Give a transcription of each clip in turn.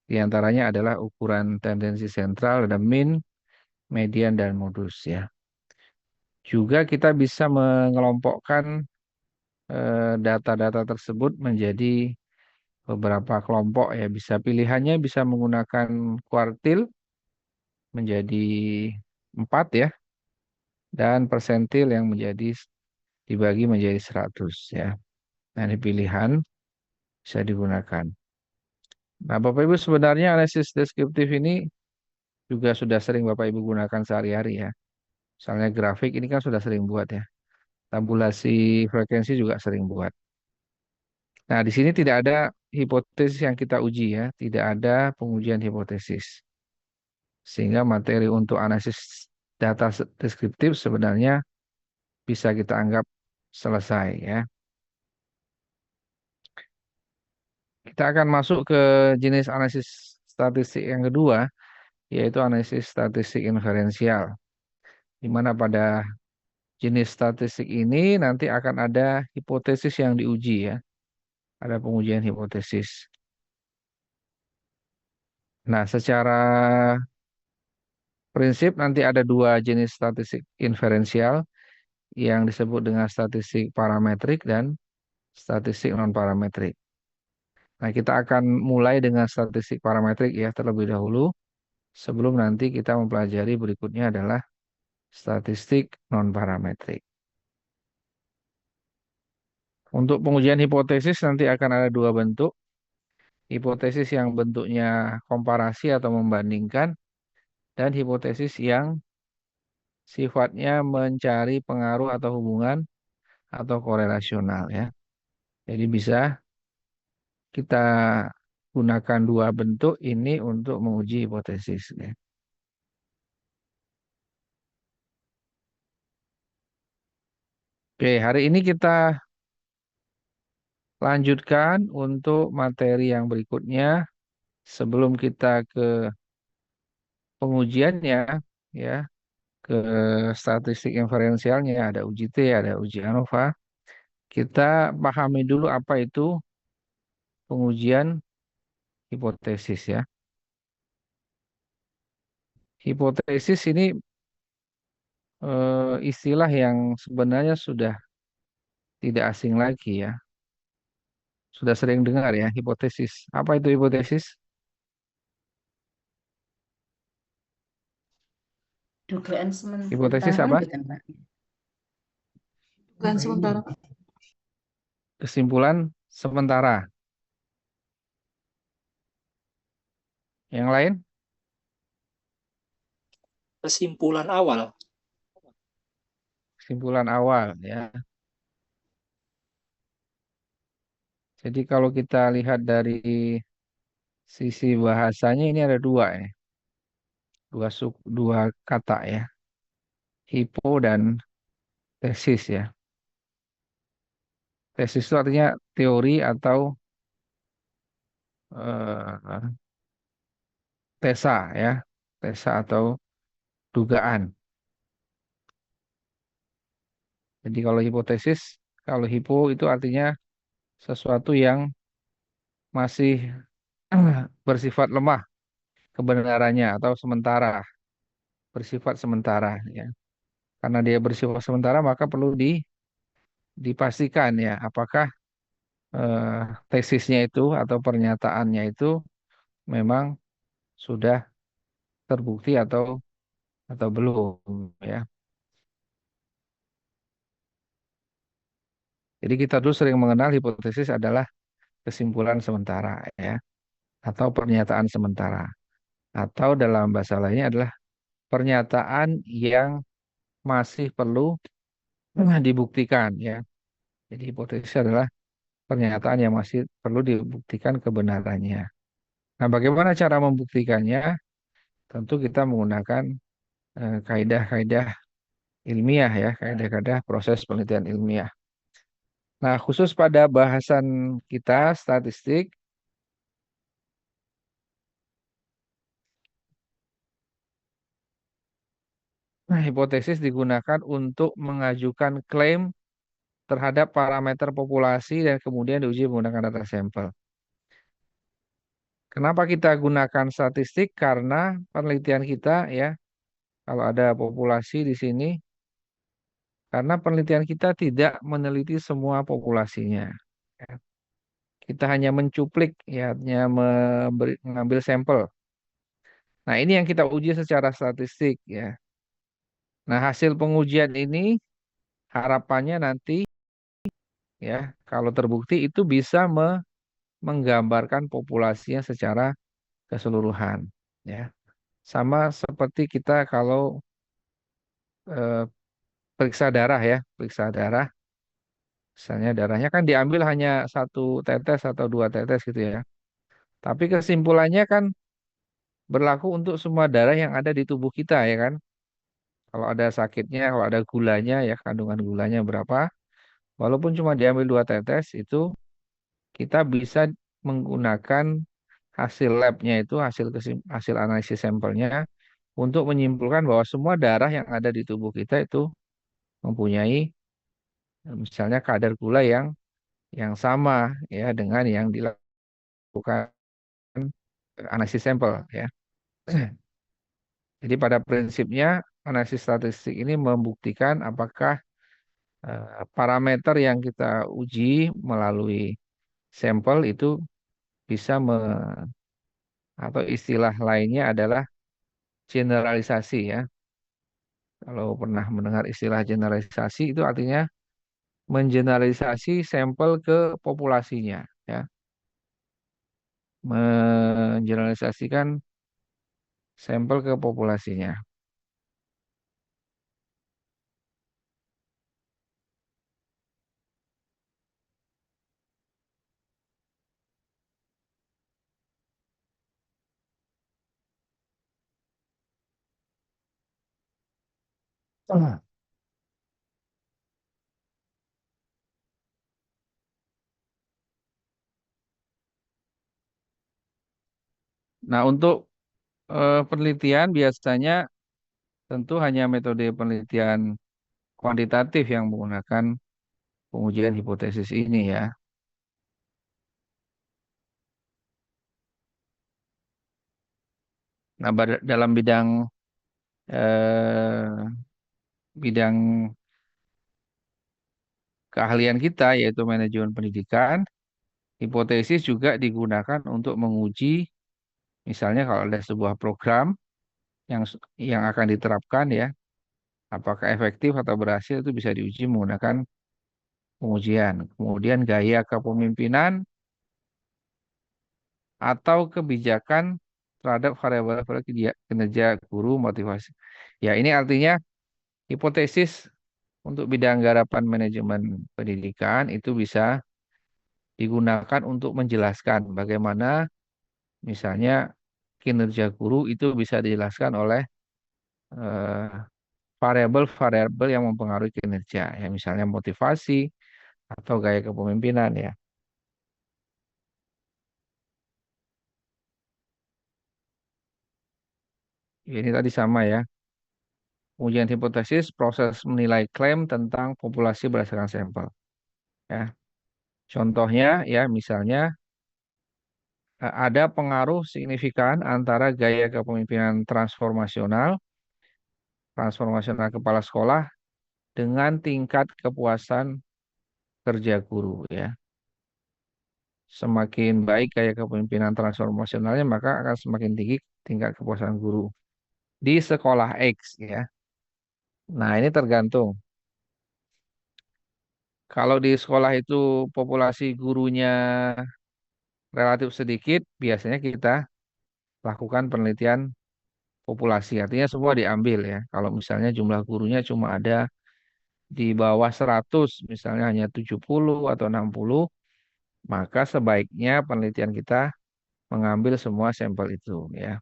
Di antaranya adalah ukuran tendensi sentral, ada min, median, dan modus ya. Juga kita bisa mengelompokkan data-data tersebut menjadi beberapa kelompok ya. Bisa pilihannya bisa menggunakan kuartil menjadi 4 ya, dan persentil yang dibagi menjadi 100 ya. Nah, ini pilihan bisa digunakan. Nah, Bapak Ibu sebenarnya analisis deskriptif ini juga sudah sering Bapak Ibu gunakan sehari-hari ya. Misalnya grafik ini kan sudah sering buat ya. Tabulasi frekuensi juga sering buat. Nah, di sini tidak ada hipotesis yang kita uji ya, tidak ada pengujian hipotesis. Sehingga materi untuk analisis data deskriptif sebenarnya bisa kita anggap selesai ya. Kita akan masuk ke jenis analisis statistik yang kedua, yaitu analisis statistik inferensial. Di mana pada jenis statistik ini nanti akan ada hipotesis yang diuji ya. Ada pengujian hipotesis. Nah, secara prinsip nanti ada dua jenis statistik inferensial yang disebut dengan statistik parametrik dan statistik non-parametrik. Nah, kita akan mulai dengan statistik parametrik ya terlebih dahulu sebelum nanti kita mempelajari berikutnya adalah statistik non-parametrik. Untuk pengujian hipotesis nanti akan ada dua bentuk. Hipotesis yang bentuknya komparasi atau membandingkan dan hipotesis yang sifatnya mencari pengaruh atau hubungan atau korelasional ya. Jadi bisa kita gunakan dua bentuk ini untuk menguji hipotesis ya. Oke, hari ini kita lanjutkan untuk materi yang berikutnya. Sebelum kita ke pengujiannya ya, ke statistik inferensialnya, ada uji T, ada uji ANOVA. Kita pahami dulu apa itu pengujian hipotesis ya. Hipotesis ini istilah yang sebenarnya sudah tidak asing lagi ya. Sudah sering dengar ya hipotesis. Apa itu hipotesis? Dugaan Hipotesis sementara apa? bukan Pak? Dugaan sementara. Kesimpulan sementara. Yang lain? Kesimpulan awal. Kesimpulan awal ya. Jadi kalau kita lihat dari sisi bahasanya ini ada dua ya. Dua kata ya. Hipo dan tesis ya. Tesis itu artinya teori atau eh, tesa ya. Tesa atau dugaan. Jadi kalau hipotesis, kalau hipo itu artinya sesuatu yang masih bersifat lemah kebenarannya atau sementara, bersifat sementara ya. Karena dia bersifat sementara maka perlu dipastikan ya apakah eh, tesisnya itu atau pernyataannya itu memang sudah terbukti atau belum ya. Jadi kita dulu sering mengenal hipotesis adalah kesimpulan sementara ya atau pernyataan sementara atau dalam bahasa lainnya adalah pernyataan yang masih perlu dibuktikan ya. Jadi hipotesis adalah pernyataan yang masih perlu dibuktikan kebenarannya. Nah, bagaimana cara membuktikannya? Tentu kita menggunakan kaidah-kaidah ilmiah ya, kaidah-kaidah proses penelitian ilmiah. Nah, khusus pada bahasan kita statistik, nah, hipotesis digunakan untuk mengajukan klaim terhadap parameter populasi dan kemudian diuji menggunakan data sampel. Kenapa kita gunakan statistik? Karena penelitian kita ya, kalau ada populasi di sini, karena penelitian kita tidak meneliti semua populasinya. Ya. Kita hanya mencuplik, ya, hanya mengambil sampel. Nah, ini yang kita uji secara statistik ya. Nah, hasil pengujian ini harapannya nanti ya, kalau terbukti itu bisa menggambarkan populasinya secara keseluruhan ya. Sama seperti kita kalau eh, periksa darah ya, periksa darah. Misalnya darahnya kan diambil hanya satu tetes atau dua tetes gitu ya. Tapi kesimpulannya kan berlaku untuk semua darah yang ada di tubuh kita ya kan. Kalau ada sakitnya, kalau ada gulanya ya, kandungan gulanya berapa. Walaupun cuma diambil dua tetes, itu kita bisa menggunakan hasil labnya itu, hasil analisis sampelnya untuk menyimpulkan bahwa semua darah yang ada di tubuh kita itu mempunyai misalnya kadar gula yang sama ya dengan yang dilakukan analisis sampel ya. Jadi pada prinsipnya analisis statistik ini membuktikan apakah parameter yang kita uji melalui sampel itu bisa atau istilah lainnya adalah generalisasi ya. Kalau pernah mendengar istilah generalisasi itu artinya mengeneralisasi sampel ke populasinya ya. Mengeneralisasikan sampel ke populasinya. Nah, untuk penelitian biasanya tentu hanya metode penelitian kuantitatif yang menggunakan pengujian hipotesis ini ya. Nah, dalam eh, bidang keahlian kita yaitu manajemen pendidikan, hipotesis juga digunakan untuk menguji misalnya kalau ada sebuah program yang akan diterapkan ya, apakah efektif atau berhasil itu bisa diuji menggunakan pengujian. Kemudian gaya kepemimpinan atau kebijakan terhadap variabel-variabel kinerja guru motivasi. Ya, ini artinya hipotesis untuk bidang garapan manajemen pendidikan itu bisa digunakan untuk menjelaskan bagaimana misalnya kinerja guru itu bisa dijelaskan oleh eh, variabel-variabel yang mempengaruhi kinerja, ya misalnya motivasi atau gaya kepemimpinan ya. Ini tadi sama ya. Ujian hipotesis proses menilai klaim tentang populasi berdasarkan sampel. Ya, contohnya ya misalnya ada pengaruh signifikan antara gaya kepemimpinan transformasional kepala sekolah dengan tingkat kepuasan kerja guru ya. Semakin baik gaya kepemimpinan transformasionalnya maka akan semakin tinggi tingkat kepuasan guru di sekolah X ya. Nah, ini tergantung. Kalau di sekolah itu populasi gurunya relatif sedikit, biasanya kita lakukan penelitian populasi. Artinya semua diambil ya. Kalau misalnya jumlah gurunya cuma ada di bawah 100, misalnya hanya 70 atau 60, maka sebaiknya penelitian kita mengambil semua sampel itu ya.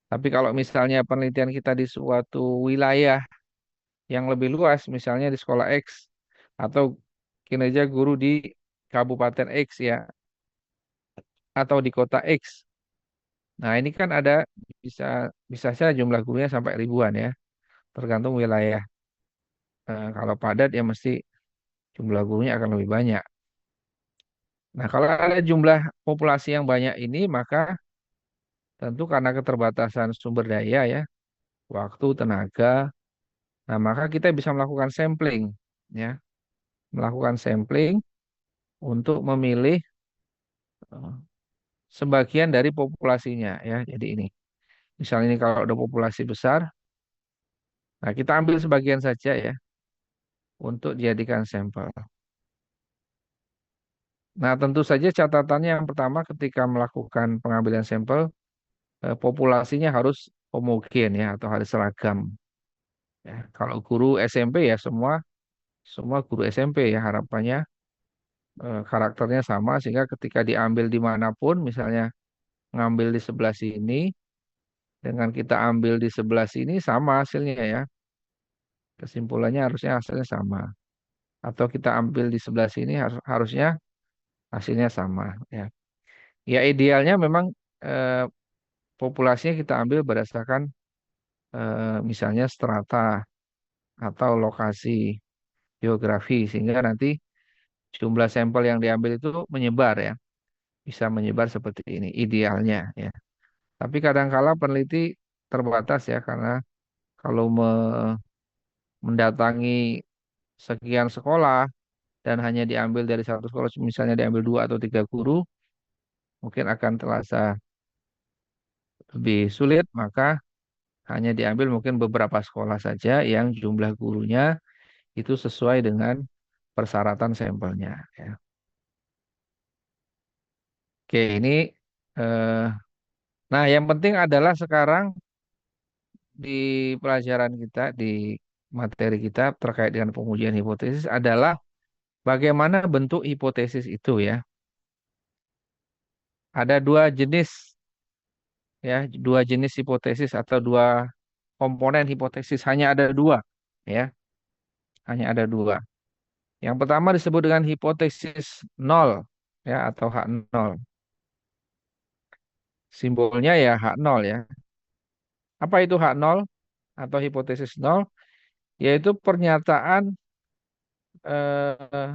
Tapi kalau misalnya penelitian kita di suatu wilayah yang lebih luas, misalnya di sekolah X atau kinerja guru di Kabupaten X ya, atau di kota X. Nah, ini kan ada bisa bisa saja jumlah gurunya sampai ribuan ya, tergantung wilayah. Kalau padat ya mesti jumlah gurunya akan lebih banyak. Nah, kalau ada jumlah populasi yang banyak ini, maka Tentu karena keterbatasan sumber daya ya, waktu, tenaga. Nah, maka kita bisa melakukan sampling ya, melakukan sampling untuk memilih eh, sebagian dari populasinya ya. Jadi ini, misalnya ini kalau ada populasi besar, nah kita ambil sebagian saja ya untuk dijadikan sampel. Nah, tentu saja catatannya yang pertama ketika melakukan pengambilan sampel, populasinya harus homogen ya atau harus seragam. Ya, kalau guru SMP ya semua semua guru SMP ya harapannya karakternya sama sehingga ketika diambil dimanapun, misalnya ngambil di sebelah sini dengan kita ambil di sebelah sini sama hasilnya ya. Kesimpulannya harusnya hasilnya sama. Atau kita ambil di sebelah sini harusnya hasilnya sama ya. Ya idealnya memang eh, populasinya kita ambil berdasarkan misalnya strata atau lokasi geografi sehingga nanti jumlah sampel yang diambil itu menyebar ya, bisa menyebar seperti ini idealnya ya. Tapi kadangkala peneliti terbatas ya karena kalau mendatangi sekian sekolah dan hanya diambil dari satu sekolah, misalnya diambil dua atau tiga guru, mungkin akan terasa lebih sulit, maka hanya diambil mungkin beberapa sekolah saja yang jumlah gurunya itu sesuai dengan persyaratan sampelnya. Ya. Oke, ini eh, nah yang penting adalah sekarang di pelajaran kita di materi kita terkait dengan pengujian hipotesis adalah bagaimana bentuk hipotesis itu ya. Ada dua jenis ya, dua jenis hipotesis atau dua komponen hipotesis hanya ada dua ya, hanya ada dua. Yang pertama disebut dengan hipotesis nol ya atau H nol. Simbolnya ya H nol ya. Apa itu H nol atau hipotesis nol? Yaitu pernyataan eh,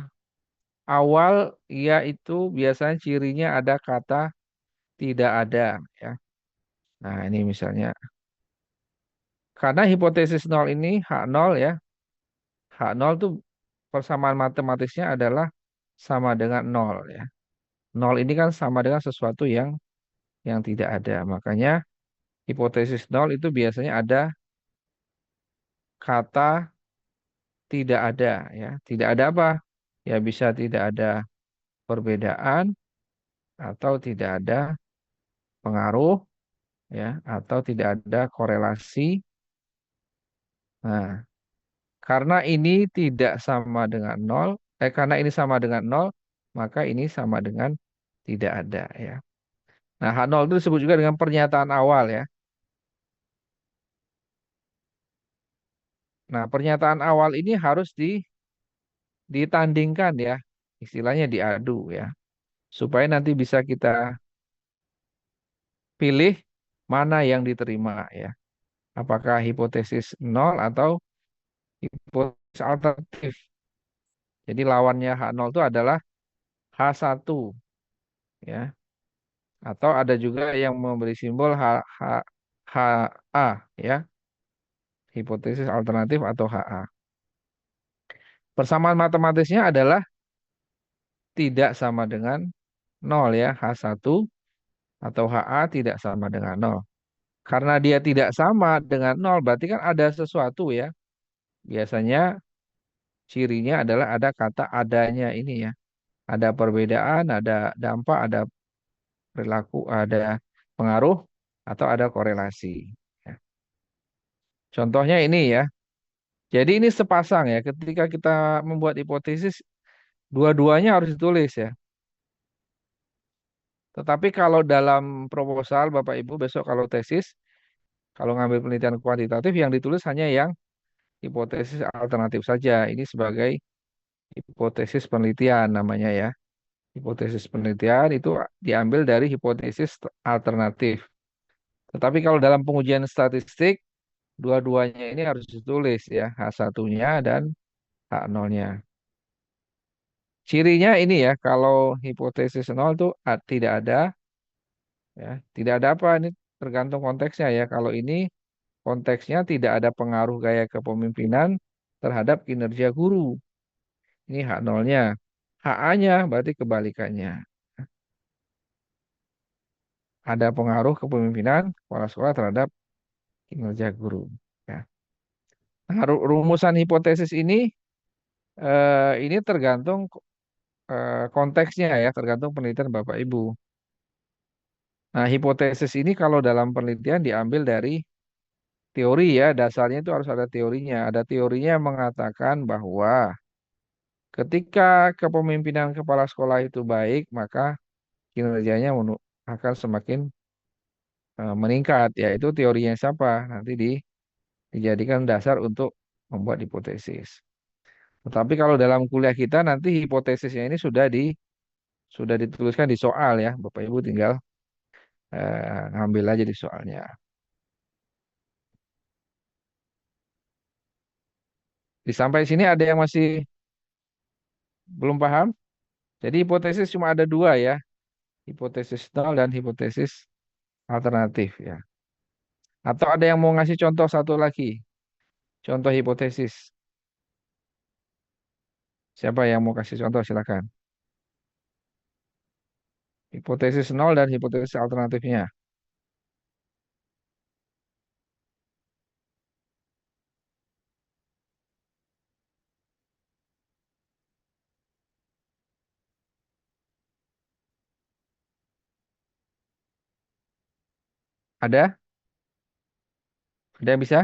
awal yaitu biasanya cirinya ada kata tidak ada ya. Nah, ini misalnya karena hipotesis nol ini H nol ya. H nol tuh persamaan matematisnya adalah sama dengan nol ya. Nol ini kan sama dengan sesuatu yang tidak ada. Makanya hipotesis nol itu biasanya ada kata tidak ada ya. Tidak ada apa? Ya bisa tidak ada perbedaan atau tidak ada pengaruh ya atau tidak ada korelasi. Nah, karena ini tidak sama dengan nol, karena ini sama dengan nol, maka ini sama dengan tidak ada ya. Nah, H nol itu disebut juga dengan pernyataan awal ya. Nah, pernyataan awal ini harus ditandingkan ya, istilahnya diadu ya, supaya nanti bisa kita pilih mana yang diterima ya. Apakah hipotesis nol atau hipotesis alternatif. Jadi lawannya H nol itu adalah H satu ya. Atau ada juga yang memberi simbol HA ya, hipotesis alternatif atau HA. Persamaan matematisnya adalah tidak sama dengan nol ya, H1 atau HA tidak sama dengan nol. Karena dia tidak sama dengan nol, berarti kan ada sesuatu ya. Biasanya cirinya adalah ada kata adanya ini ya. Ada perbedaan, ada dampak, ada perilaku, ada pengaruh, atau ada korelasi. Ya. Contohnya ini ya. Jadi ini sepasang ya. Ketika kita membuat hipotesis, dua-duanya harus ditulis ya. Tetapi kalau dalam proposal Bapak Ibu besok kalau tesis, kalau ngambil penelitian kuantitatif yang ditulis hanya yang hipotesis alternatif saja. Ini sebagai hipotesis penelitian namanya ya. Hipotesis penelitian itu diambil dari hipotesis alternatif. Tetapi kalau dalam pengujian statistik, dua-duanya ini harus ditulis ya, H1-nya dan H0-nya. Cirinya ini ya, kalau hipotesis nol itu tidak ada, ya, tidak ada apa ini? tergantung konteksnya ya. Kalau ini konteksnya tidak ada pengaruh gaya kepemimpinan terhadap kinerja guru. Ini hak nolnya. Hak A-nya berarti kebalikannya. Ada pengaruh kepemimpinan kepala sekolah terhadap kinerja guru. Ya. Nah, rumusan hipotesis ini tergantung konteksnya ya, tergantung penelitian Bapak Ibu. Nah, hipotesis ini kalau dalam penelitian diambil dari teori ya, dasarnya itu harus ada teorinya. Ada teorinya yang mengatakan bahwa ketika kepemimpinan kepala sekolah itu baik, maka kinerjanya akan semakin meningkat. Yaitu teorinya siapa? Nanti dijadikan dasar untuk membuat hipotesis. Tetapi kalau dalam kuliah kita nanti hipotesisnya ini sudah dituliskan di soal ya, Bapak Ibu tinggal ngambil aja di soalnya. Sampai sini ada yang masih belum paham? Jadi hipotesis cuma ada dua ya, hipotesis nol dan hipotesis alternatif ya. Atau ada yang mau ngasih contoh satu lagi, contoh hipotesis. Siapa yang mau kasih contoh silakan. Hipotesis nol dan hipotesis alternatifnya. Ada? Ada yang bisa?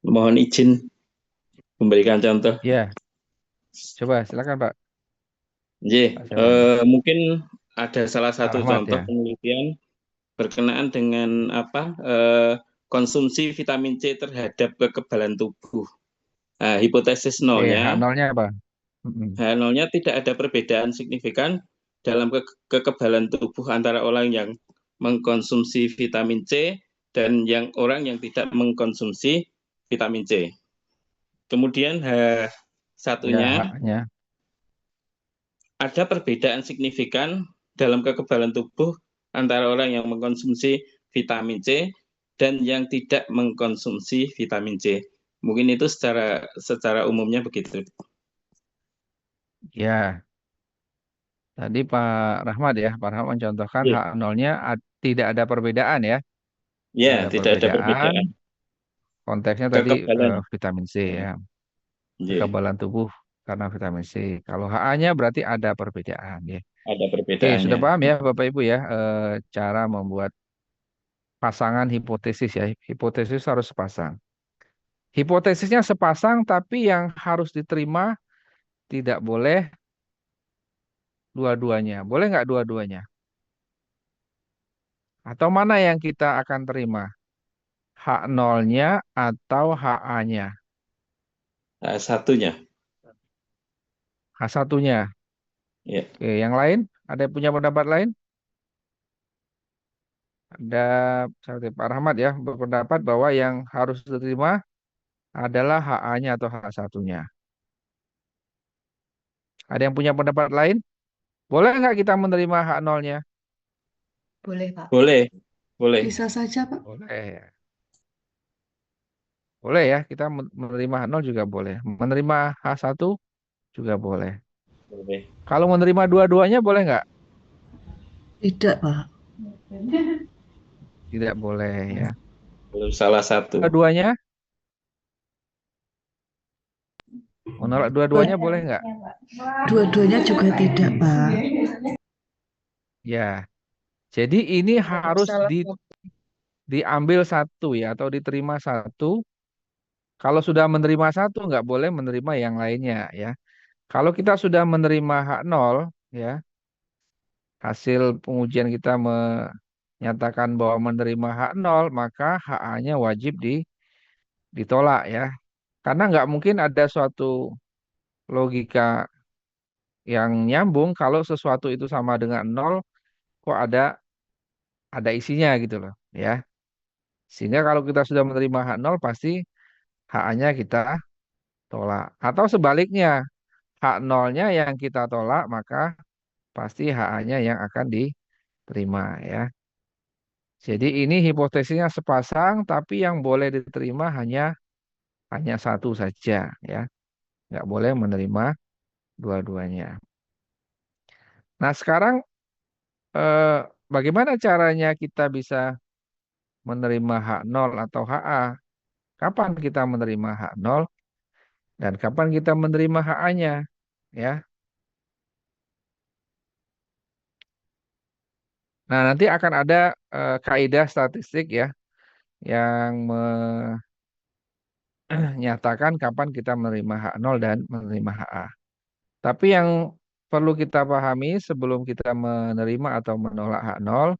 Mohon izin memberikan contoh. Ya, coba silakan Pak. J, Pak siapa? mungkin ada salah Pak satu Rahmat contoh ya. penelitian berkenaan dengan konsumsi vitamin C terhadap kekebalan tubuh. Nah, hipotesis Oke, hak nolnya, nolnya apa? Mm-mm. nolnya tidak ada perbedaan signifikan dalam kekebalan tubuh antara orang yang mengkonsumsi vitamin C dan orang yang tidak mengkonsumsi vitamin C. Kemudian Ya, satunya haknya. ada perbedaan signifikan dalam kekebalan tubuh antara orang yang mengkonsumsi vitamin C dan yang tidak mengkonsumsi vitamin C. Mungkin itu secara umumnya begitu. Ya, tadi Pak Rahmat ya, Pak Rahmat mencontohkan Ya, hak nolnya tidak ada perbedaan ya. Tidak ya, ada tidak ada perbedaan. perbedaan. Konteksnya tadi Kekebalan, vitamin C ya, ya, kekebalan tubuh karena vitamin C. Kalau HA-nya berarti ada perbedaan ya. ada Oke, sudah perbedaannya. paham ya Bapak Ibu ya cara membuat pasangan hipotesis ya. Hipotesis harus sepasang. Hipotesisnya sepasang tapi yang harus diterima tidak boleh dua-duanya. Boleh nggak dua-duanya? Atau mana yang kita akan terima? Hak nolnya atau HA-nya? Nah, satunya, Hak satunya. ya, Oke, yang lain? Ada yang punya pendapat lain? Ada seperti Pak Rahmat ya berpendapat bahwa yang harus diterima adalah HA-nya atau hak satunya. Ada yang punya pendapat lain? Boleh nggak kita menerima hak nolnya? Boleh, Pak. boleh, boleh, Bisa saja, Pak. Boleh ya. Boleh ya, kita menerima hak nol juga boleh. Menerima hak satu juga boleh. boleh. Kalau menerima dua-duanya boleh nggak? Tidak, Pak. Tidak boleh ya. Belum salah satu. Dua-duanya, menolak dua-duanya boleh nggak? Dua-duanya juga tidak, Pak. Ya, jadi ini harus Salah. diambil satu ya, atau diterima satu. Kalau sudah menerima satu, nggak boleh menerima yang lainnya ya. Kalau kita sudah menerima hak nol, ya, hasil pengujian kita menyatakan bahwa menerima hak nol, maka hak A-nya wajib ditolak ya. Karena nggak mungkin ada suatu logika yang nyambung kalau sesuatu itu sama dengan nol, kok ada isinya gitu loh, ya. Sehingga kalau kita sudah menerima hak nol, pasti HA-nya kita tolak. Atau sebaliknya, hak nolnya yang kita tolak, maka pasti HA-nya yang akan diterima, ya. Jadi ini hipotesisnya sepasang, tapi yang boleh diterima hanya satu saja, ya. Nggak boleh menerima dua-duanya. Nah, sekarang eh, bagaimana caranya kita bisa menerima hak nol atau HA? Kapan kita menerima hak nol dan kapan kita menerima HA-nya? Ya. Nah, nanti akan ada kaidah statistik ya yang menyatakan kapan kita menerima hak nol dan menerima HA. Tapi yang perlu kita pahami sebelum kita menerima atau menolak hak nol,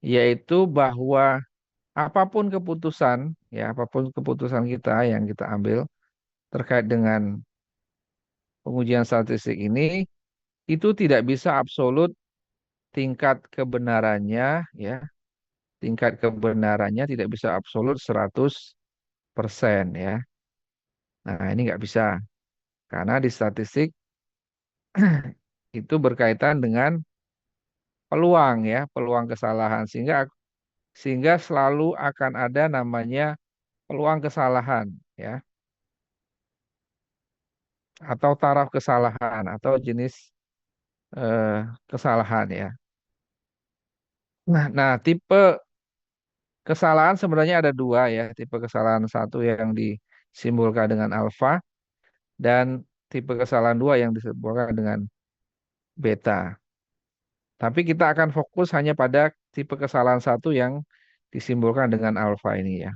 yaitu bahwa apapun keputusan kita yang kita ambil terkait dengan pengujian statistik ini, itu tidak bisa absolut tingkat kebenarannya, ya, tingkat kebenarannya tidak bisa absolut 100%, ya. Nah, ini nggak bisa. Karena di statistik itu berkaitan dengan peluang, ya, peluang kesalahan. Sehingga selalu akan ada namanya peluang kesalahan, ya, atau taraf kesalahan, atau jenis eh, kesalahan, ya. Nah, tipe kesalahan sebenarnya ada dua, ya. Tipe kesalahan satu yang disimbolkan dengan alfa dan tipe kesalahan dua yang disimbolkan dengan beta. Tapi kita akan fokus hanya pada tipe kesalahan satu yang disimbolkan dengan alfa ini, ya.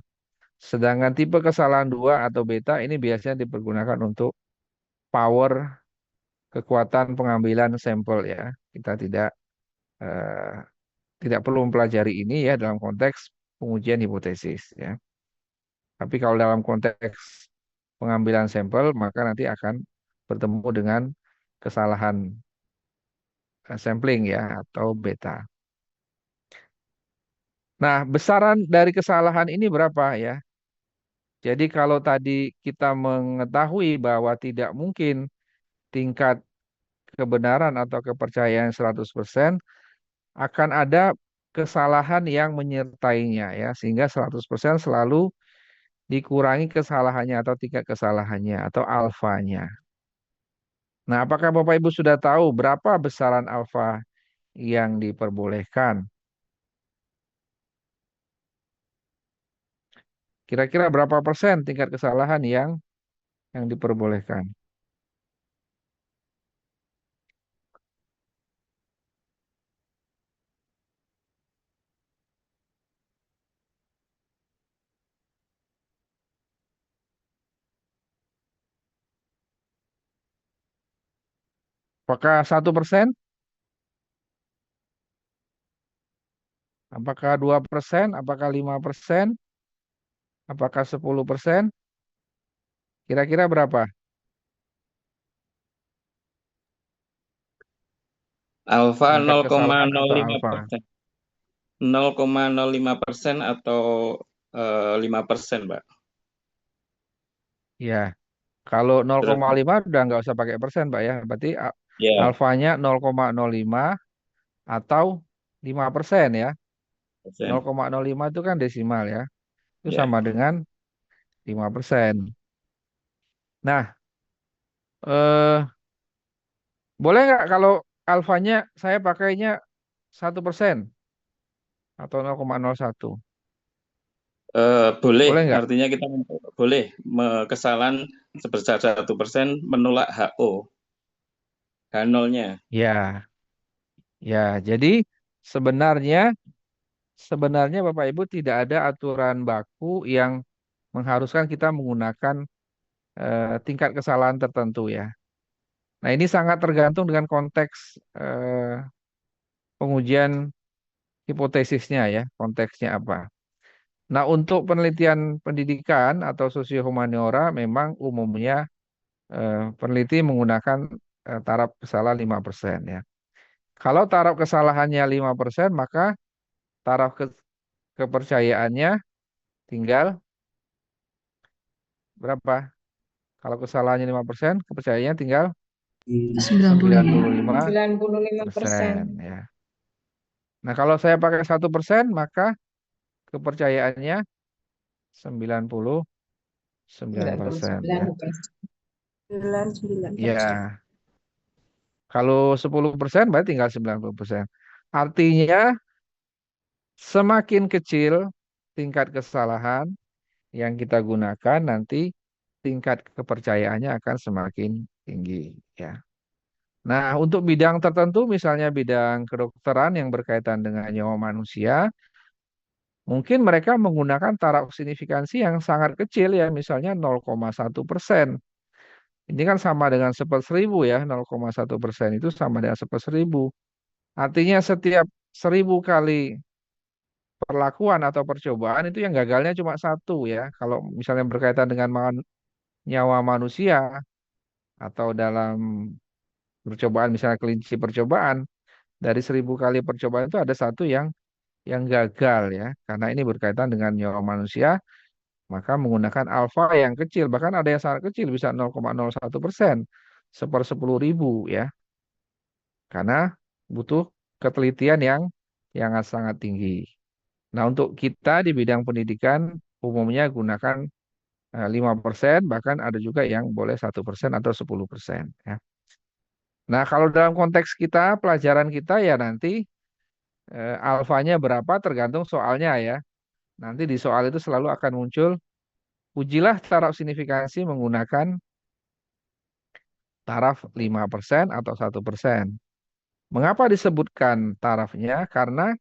Sedangkan tipe kesalahan dua atau beta ini biasanya dipergunakan untuk power kekuatan pengambilan sampel, ya. Kita eh, tidak perlu mempelajari ini ya dalam konteks pengujian hipotesis, ya. Tapi kalau dalam konteks pengambilan sampel maka nanti akan bertemu dengan kesalahan sampling, ya, atau beta. Nah, besaran dari kesalahan ini berapa, ya? Jadi kalau tadi kita mengetahui bahwa tidak mungkin tingkat kebenaran atau kepercayaan 100%, akan ada kesalahan yang menyertainya, ya, sehingga 100% selalu dikurangi kesalahannya atau tingkat kesalahannya atau alfanya. Nah, apakah Bapak Ibu sudah tahu berapa besaran alfa yang diperbolehkan? Kira-kira berapa persen tingkat kesalahan yang diperbolehkan? Apakah 1%? Apakah 2%? Apakah 5%? Apakah 10%? Kira-kira berapa? Alfa Tingkat kesalahan atau 0,05%. alfa? 0,05% atau 5%, Pak. Ya, kalau Terus 0,5 udah nggak usah pakai persen, Pak, ya. Berarti ya, alfanya 0,05 atau 5%, ya. persen. 0,05 itu kan desimal, ya. Itu Ya. sama dengan 5%. Nah, eh, boleh nggak kalau alfanya saya pakainya 1% atau 0,01? Boleh, Boleh nggak? artinya kita boleh kesalahan sebesar 1% menolak HO, H0-nya. Ya, ya. Jadi sebenarnya sebenarnya Bapak Ibu tidak ada aturan baku yang mengharuskan kita menggunakan tingkat kesalahan tertentu, ya. Nah, ini sangat tergantung dengan konteks pengujian hipotesisnya, ya, konteksnya apa. Nah, untuk penelitian pendidikan atau sosio humaniora memang umumnya peneliti menggunakan taraf kesalahan 5% ya. Kalau taraf kesalahannya 5%, maka taraf kepercayaannya tinggal berapa? Kalau kesalahannya 5%, kepercayaannya tinggal 95. 95% ya. Nah, kalau saya pakai 1%, maka kepercayaannya 99%. Ya. 99%. Ya, kalau 10% berarti tinggal 90%. Artinya semakin kecil tingkat kesalahan yang kita gunakan, nanti tingkat kepercayaannya akan semakin tinggi ya. Nah, untuk bidang tertentu misalnya bidang kedokteran yang berkaitan dengan nyawa manusia, mungkin mereka menggunakan taraf signifikansi yang sangat kecil ya, misalnya 0,1%. Ini kan sama dengan 1/1000 ya, 0,1% itu sama dengan 1/1000. Artinya setiap 1000 kali perlakuan atau percobaan itu yang gagalnya cuma satu ya. Kalau misalnya berkaitan dengan nyawa manusia atau dalam percobaan misalnya kelinci percobaan, dari 1000 kali percobaan itu ada satu yang gagal ya. Karena ini berkaitan dengan nyawa manusia, maka menggunakan alfa yang kecil, bahkan ada yang sangat kecil bisa 0,01%, 1/10.000 ya. Karena butuh ketelitian yang sangat tinggi. Nah, untuk kita di bidang pendidikan umumnya gunakan 5%, bahkan ada juga yang boleh 1% atau 10% ya. Nah, kalau dalam konteks kita, pelajaran kita ya nanti alfanya berapa tergantung soalnya ya. Nanti di soal itu selalu akan muncul, ujilah taraf signifikansi menggunakan taraf 5% atau 1%. Mengapa disebutkan tarafnya? Karena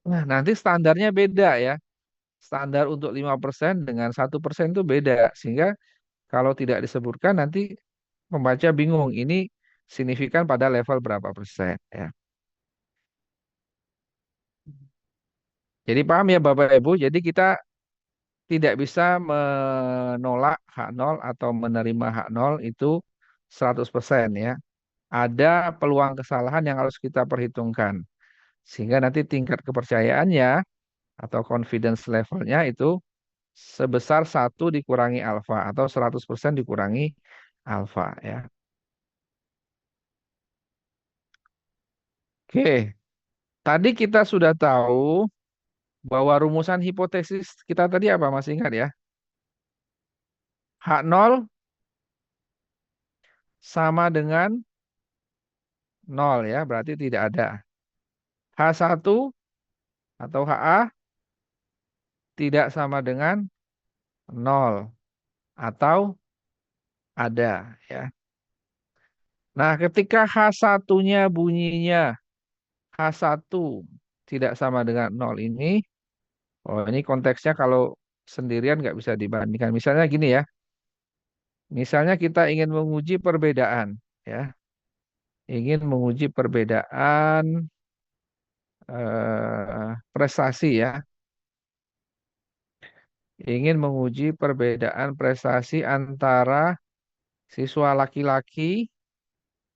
nanti standarnya beda ya. Standar untuk 5% dengan 1% itu beda. Sehingga kalau tidak disebutkan nanti pembaca bingung. Ini signifikan pada level berapa persen ya. Jadi paham ya Bapak Ibu. Jadi kita tidak bisa menolak hak nol atau menerima hak nol itu 100% ya. Ada peluang kesalahan yang harus kita perhitungkan. Sehingga nanti tingkat kepercayaannya atau confidence levelnya itu sebesar 1 dikurangi alfa atau 100% dikurangi alfa ya. Oke, tadi kita sudah tahu bahwa rumusan hipotesis kita tadi apa masih ingat ya? Hak nol sama dengan nol ya, berarti tidak ada. H1 atau HA tidak sama dengan nol atau ada ya. Nah, ketika H1-nya bunyinya H1 tidak sama dengan nol ini, oh ini konteksnya kalau sendirian nggak bisa dibandingkan. Misalnya gini ya, misalnya kita ingin menguji perbedaan ya, ingin menguji perbedaan prestasi ya, ingin menguji perbedaan prestasi antara siswa laki-laki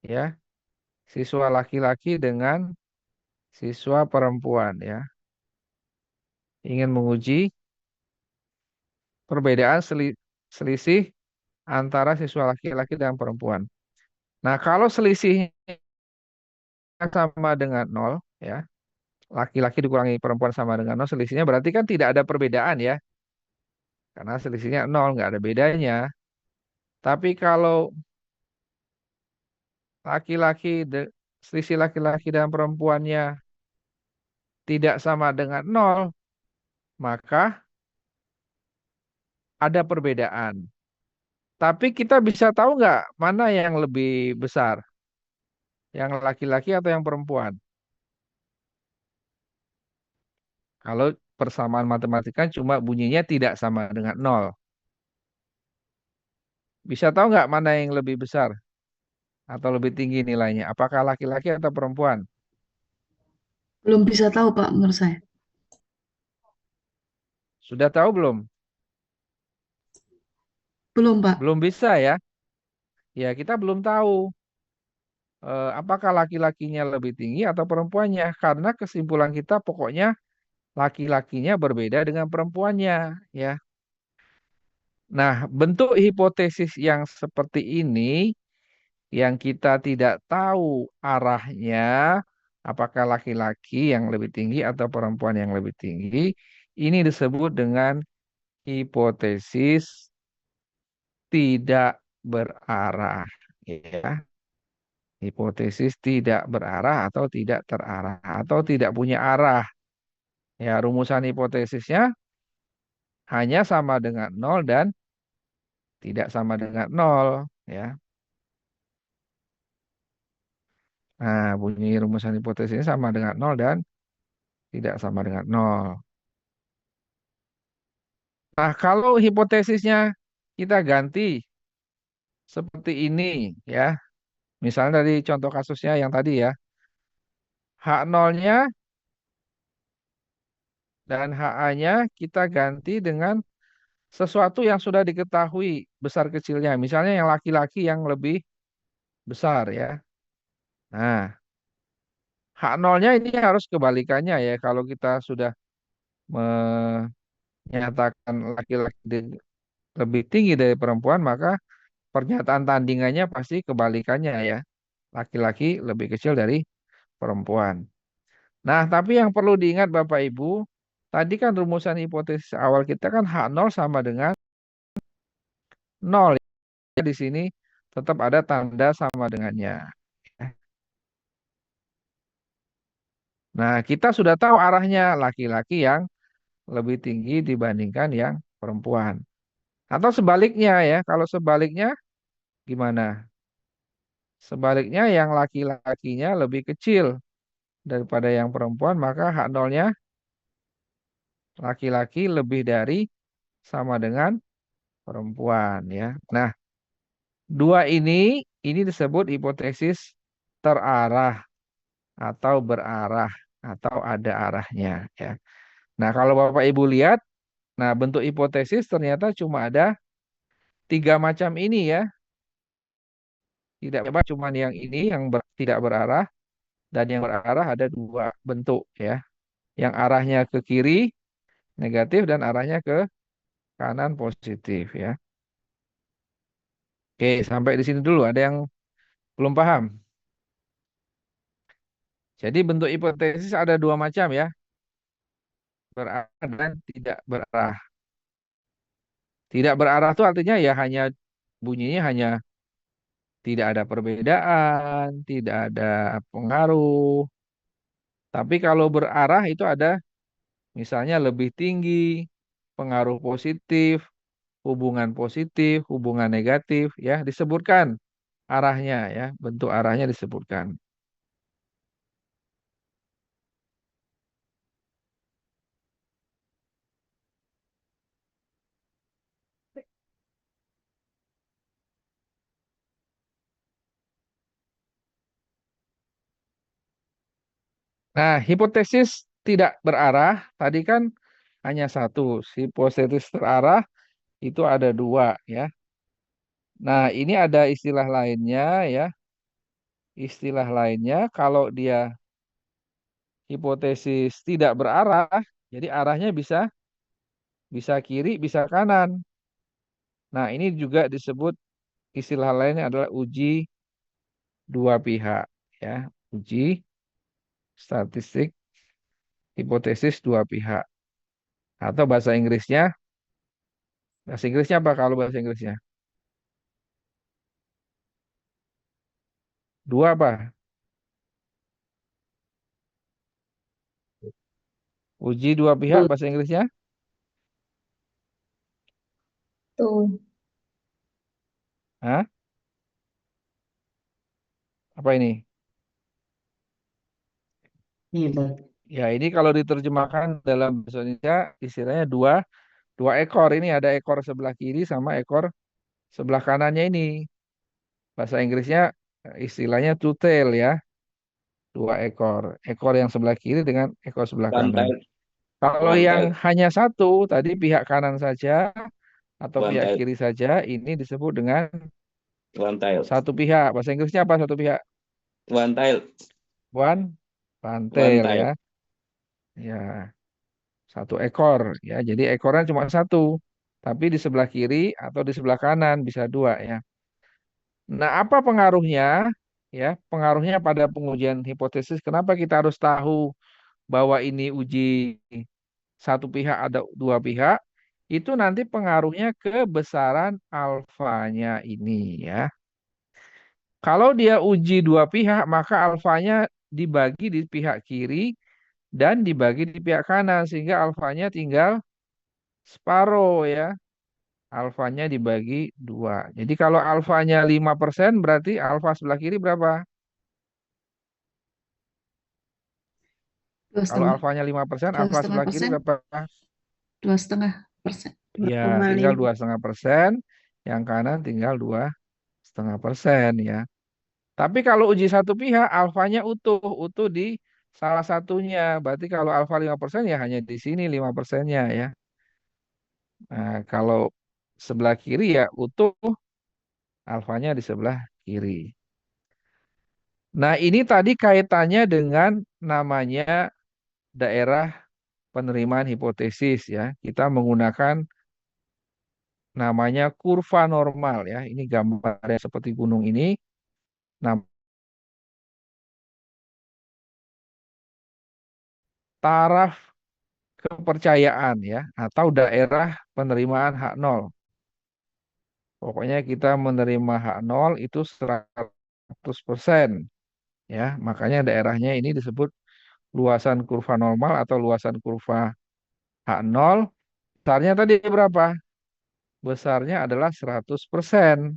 ya, siswa laki-laki dengan siswa perempuan ya. Ingin menguji perbedaan selisih antara siswa laki-laki dan perempuan. Nah, kalau selisihnya sama dengan nol ya, laki-laki dikurangi perempuan sama dengan nol, selisihnya berarti kan tidak ada perbedaan ya. Karena selisihnya nol, nggak ada bedanya. Tapi kalau laki-laki, selisih laki-laki dan perempuannya tidak sama dengan nol, maka ada perbedaan. Tapi kita bisa tahu nggak mana yang lebih besar? Yang laki-laki atau yang perempuan? Kalau persamaan matematika cuma bunyinya tidak sama dengan nol. Bisa tahu nggak mana yang lebih besar atau lebih tinggi nilainya? Apakah laki-laki atau perempuan? Belum bisa tahu, Pak, menurut saya. Sudah tahu belum? Belum, Pak. Belum bisa ya. ya kita belum tahu apakah laki-lakinya lebih tinggi atau perempuannya. Karena kesimpulan kita pokoknya laki-lakinya berbeda dengan perempuannya, ya. Nah, bentuk hipotesis yang seperti ini yang kita tidak tahu arahnya, apakah laki-laki yang lebih tinggi atau perempuan yang lebih tinggi, ini disebut dengan hipotesis tidak berarah, ya. Hipotesis tidak berarah atau tidak terarah atau tidak punya arah. Ya, rumusan hipotesisnya hanya sama dengan nol dan tidak sama dengan nol, ya. Nah, bunyi rumusan hipotesisnya sama dengan nol dan tidak sama dengan nol. Nah, kalau hipotesisnya kita ganti seperti ini, ya. Misalnya dari contoh kasusnya yang tadi ya, H0-nya dan HA-nya kita ganti dengan sesuatu yang sudah diketahui besar kecilnya. Misalnya yang laki-laki yang lebih besar ya. Nah, H0-nya ini harus kebalikannya ya. Kalau kita sudah menyatakan laki-laki lebih tinggi dari perempuan, maka pernyataan tandingannya pasti kebalikannya ya. Laki-laki lebih kecil dari perempuan. Nah, tapi yang perlu diingat Bapak Ibu, tadi kan rumusan hipotesis awal kita kan H0 sama dengan 0. Ya, di sini tetap ada tanda sama dengannya. Nah, kita sudah tahu arahnya laki-laki yang lebih tinggi dibandingkan yang perempuan. Atau sebaliknya ya, kalau sebaliknya gimana? Sebaliknya yang laki-lakinya lebih kecil daripada yang perempuan, maka H0-nya laki-laki lebih dari sama dengan perempuan ya. Nah, dua ini disebut hipotesis terarah atau berarah atau ada arahnya ya. Nah, kalau Bapak Ibu lihat, nah bentuk hipotesis ternyata cuma ada 3 macam ini ya. Tidak bebas cuma yang ini yang tidak berarah dan yang berarah ada 2 bentuk ya. Yang arahnya ke kiri negatif dan arahnya ke kanan positif ya. Oke, sampai di sini dulu. Ada yang belum paham? Jadi bentuk hipotesis ada 2 macam ya, berarah dan tidak berarah. Tidak berarah itu artinya ya hanya bunyinya hanya tidak ada perbedaan, tidak ada pengaruh. Tapi kalau berarah itu ada misalnya lebih tinggi, pengaruh positif, hubungan negatif ya, disebutkan arahnya ya, bentuk arahnya disebutkan. Nah, hipotesis tidak berarah tadi kan hanya satu. Hipotesis terarah itu ada 2 ya. Nah, ini ada istilah lainnya ya. Istilah lainnya kalau dia hipotesis tidak berarah, jadi arahnya bisa bisa kiri, bisa kanan. Nah, ini juga disebut istilah lainnya adalah uji dua pihak ya. Uji statistik hipotesis dua pihak. Atau bahasa Inggrisnya apa kalau bahasa Inggrisnya? Dua apa? Uji dua pihak Betul. bahasa Inggrisnya? Hah? Apa ini? Iya, Pak. Ya, ini kalau diterjemahkan dalam bahasa Indonesia istilahnya dua ekor. Ini ada ekor sebelah kiri sama ekor sebelah kanannya ini. Bahasa Inggrisnya istilahnya two tail ya. 2 ekor. Ekor yang sebelah kiri dengan ekor sebelah One kanan. type, Kalau one yang type, hanya satu, tadi pihak kanan saja atau one pihak type. kiri saja, ini disebut dengan One tile. Satu pihak. Bahasa Inggrisnya apa satu pihak? One tile. One One tail tile. ya. Ya, satu ekor ya. Jadi ekornya cuma satu. Tapi di sebelah kiri atau di sebelah kanan bisa dua ya. Nah, apa pengaruhnya? Ya, pengaruhnya pada pengujian hipotesis. Kenapa kita harus tahu bahwa ini uji satu pihak ada dua pihak? Itu nanti pengaruhnya ke besaran alfanya ini ya. Kalau dia uji dua pihak, maka alfanya dibagi di pihak kiri dan dibagi di pihak kanan sehingga alfanya tinggal separuh ya. Alfanya dibagi dua. Jadi kalau alfanya 5% berarti alfa sebelah kiri berapa? Dua Kalau setengah, alfanya 5%, dua alfa setengah sebelah kiri persen, berapa? 2,5%, dua Ya, koma tinggal lima. 2,5%. Yang kanan tinggal 2,5% ya. Tapi kalau uji satu pihak, alfanya utuh, utuh di salah satunya. Berarti kalau alfa 5% ya hanya di sini 5%-nya ya. Nah, kalau sebelah kiri ya utuh, alfanya di sebelah kiri. Nah, ini tadi kaitannya dengan namanya daerah penerimaan hipotesis ya. Kita menggunakan namanya kurva normal ya. Ini gambarnya seperti gunung ini. Nah, taraf kepercayaan ya atau daerah penerimaan hak nol. Pokoknya kita menerima hak nol itu 100% ya. Makanya daerahnya ini disebut luasan kurva normal atau luasan kurva hak nol. Besarnya tadi berapa? Besarnya adalah 100%.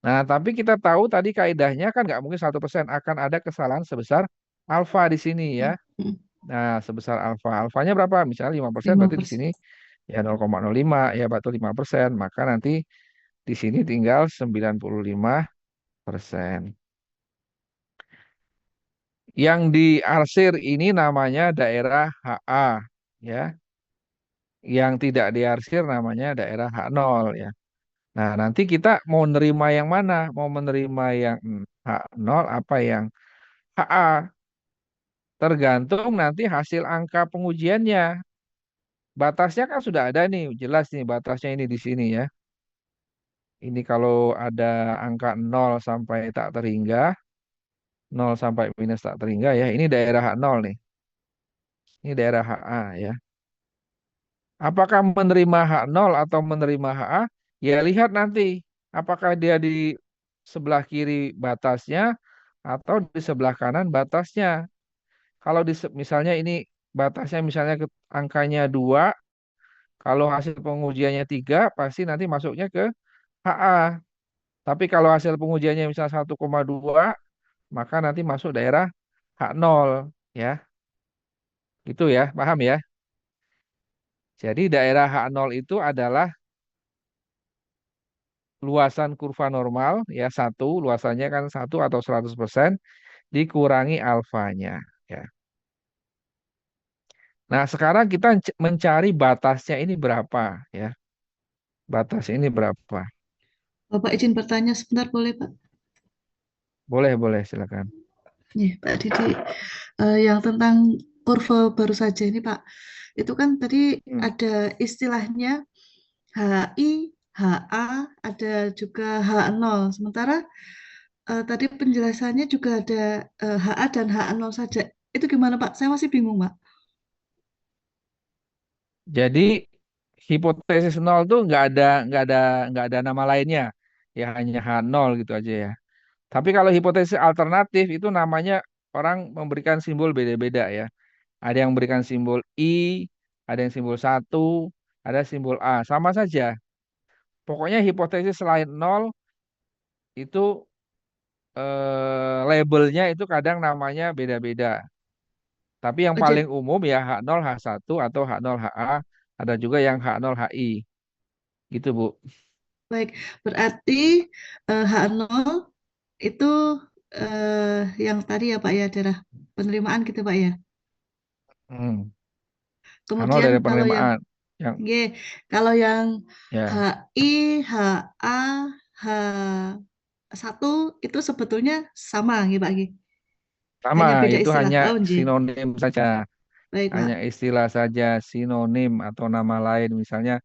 Nah, tapi kita tahu tadi kaidahnya kan nggak mungkin 100% akan ada kesalahan sebesar alfa di sini ya. Hmm, Nah, sebesar alfa. Alfanya berapa? Misalnya 5%, lima berarti di sini persen. ya 0,05 ya berarti 5%. Maka nanti di sini tinggal 95%. Yang diarsir ini namanya daerah HA ya. Yang tidak diarsir namanya daerah H0 ya. Nah, nanti kita mau menerima yang mana? Mau menerima yang H0 apa yang HA? Tergantung nanti hasil angka pengujiannya. Batasnya kan sudah ada nih, jelas nih batasnya ini di sini ya. Ini kalau ada angka 0 sampai tak terhingga, 0 sampai minus tak terhingga ya. Ini daerah H0 nih. Ini daerah HA ya. Apakah menerima H0 atau menerima HA? Ya lihat nanti. Apakah dia di sebelah kiri batasnya atau di sebelah kanan batasnya. Kalau misalnya ini batasnya misalnya angkanya 2, kalau hasil pengujiannya 3, pasti nanti masuknya ke HA. Tapi kalau hasil pengujiannya misalnya 1,2, maka nanti masuk daerah H0 ya. Gitu ya, paham ya? Jadi daerah H0 itu adalah luasan kurva normal ya satu, luasannya kan 1 atau 100% dikurangi alfanya ya. Nah, sekarang kita mencari batasnya ini berapa ya. Batas ini berapa? Bapak izin bertanya sebentar boleh Pak? Boleh, boleh silakan. Nih Pak Didi, yang tentang kurva baru saja ini Pak, itu kan tadi Hmm. ada istilahnya HI, HA, ada juga H0. Sementara tadi penjelasannya juga ada HA dan H0 saja. Itu gimana Pak? Saya masih bingung Pak. Jadi hipotesis nol tuh nggak ada nama lainnya. Ya hanya H0 gitu aja ya. Tapi kalau hipotesis alternatif itu namanya orang memberikan simbol beda-beda ya. Ada yang memberikan simbol I, ada yang simbol satu, ada simbol A. Sama saja. Pokoknya hipotesis selain nol itu labelnya itu kadang namanya beda-beda. Tapi yang Oh, paling umum ya H0, H1 atau H0 HA. Ada juga yang H0 HI. Gitu, Bu. baik, berarti H0 itu yang tadi ya Pak ya, daerah penerimaan gitu Pak ya. Hmm. H0 Kemudian dari kalau yang penerimaan. Yang G, kalau yang ya HI, HA, H1 itu sebetulnya sama gitu Pak Gi. Sama, Hanya beda itu istilah. hanya Oh, nggih. sinonim saja. Baik, Pak. Hanya istilah saja, sinonim atau nama lain, misalnya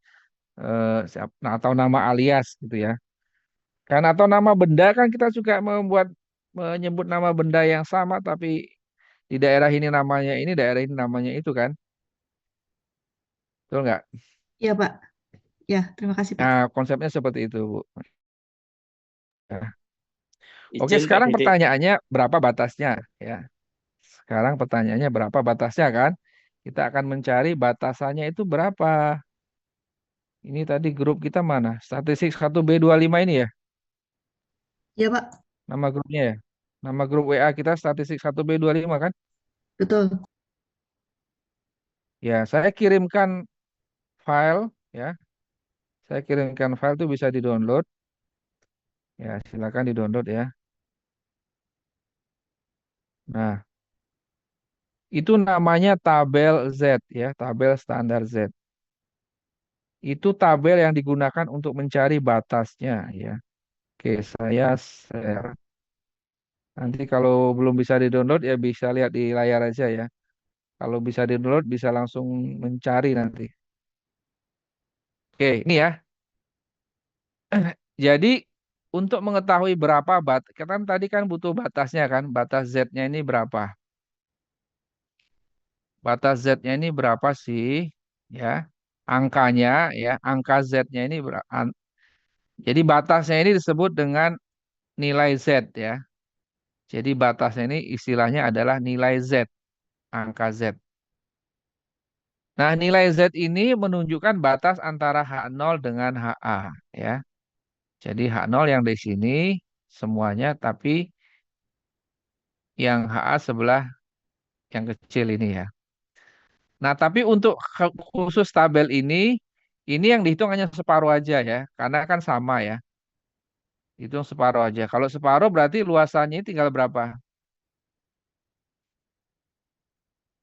nah, atau nama alias gitu ya. Kan atau nama benda kan kita juga menyebut nama benda yang sama tapi di daerah ini namanya ini, daerah ini namanya itu kan. Betul nggak? Iya, Pak. Ya, terima kasih, Pak. Nah, konsepnya seperti itu, Bu. Nah, oke, Izin Pak sekarang Didik. pertanyaannya berapa batasnya ya? Sekarang pertanyaannya berapa batasnya kan? Kita akan mencari batasannya itu berapa. Ini tadi grup kita mana? Statistik 1B25 ini ya? Iya, Pak. Nama grupnya ya? Nama grup WA kita statistik 1B25 kan? Betul. Ya, saya kirimkan file ya. Saya kirimkan file itu bisa di-download. Ya, silakan di-download ya. Nah, itu namanya tabel Z ya, tabel standar Z. Itu tabel yang digunakan untuk mencari batasnya ya. Oke, saya share. Nanti kalau belum bisa di-download ya bisa lihat di layar aja ya. Kalau bisa di-download bisa langsung mencari nanti. Oke, ini ya. Jadi untuk mengetahui berapa kan tadi kan butuh batasnya kan, batas Z-nya ini berapa? Batas Z-nya ini berapa sih? Ya, angkanya ya, angka Z-nya ini jadi batasnya ini disebut dengan nilai Z ya. Jadi batasnya ini istilahnya adalah nilai Z, angka Z. Nah, nilai Z ini menunjukkan batas antara H0 dengan HA ya. Jadi H0 yang di sini semuanya, tapi yang HA sebelah yang kecil ini ya. Nah, tapi untuk khusus tabel ini yang dihitung hanya separuh aja ya, karena kan sama ya. Hitung separuh aja. Kalau separuh berarti luasannya tinggal berapa?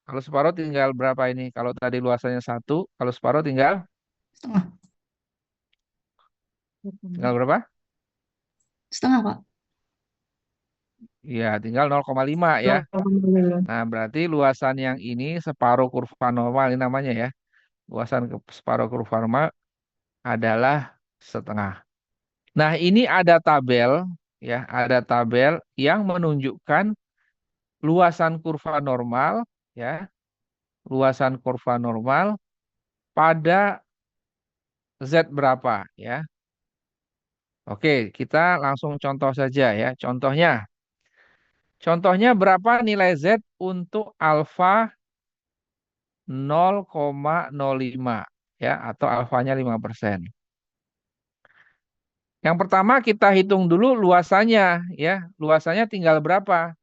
Kalau separuh tinggal berapa ini? Kalau tadi luasannya 1, kalau separuh Setengah. tinggal berapa? Setengah, Pak. Iya, tinggal 0,5 ya. 0,5. Nah, berarti luasan yang ini separuh kurva normal ini namanya ya. Luasan separuh kurva normal adalah setengah. Nah, ini ada tabel ya, ada tabel yang menunjukkan luasan kurva normal ya, luasan kurva normal pada Z berapa ya. Oke, kita langsung contoh saja ya. Contohnya berapa nilai Z untuk alfa 0,05 ya, atau alfanya 5%. Yang pertama kita hitung dulu luasannya ya. Luasannya tinggal berapa?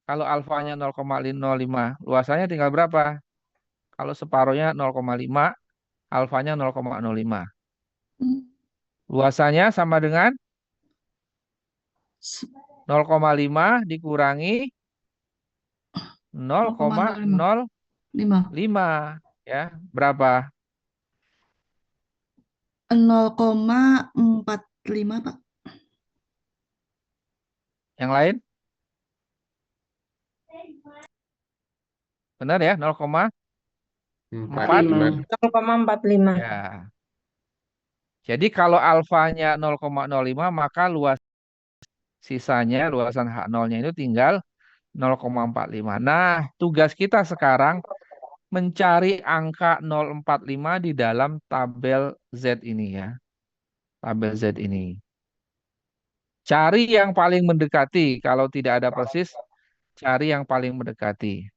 Kalau alfanya 0,05, luasannya tinggal berapa? Kalau separuhnya 0,5, alfanya 0,05. Hmm. Luasannya sama dengan S- 0,5 dikurangi 0,05. 0,05 ya. Berapa? 0,45, Pak. Yang lain? Benar ya? 0,4 0,45. ya. Jadi kalau alfanya 0,05 maka luasan H0-nya itu tinggal 0,45. Nah, tugas kita sekarang mencari angka 0,45 di dalam tabel Z ini ya. Tabel Z ini. Cari yang paling mendekati. Kalau tidak ada persis, cari yang paling mendekati.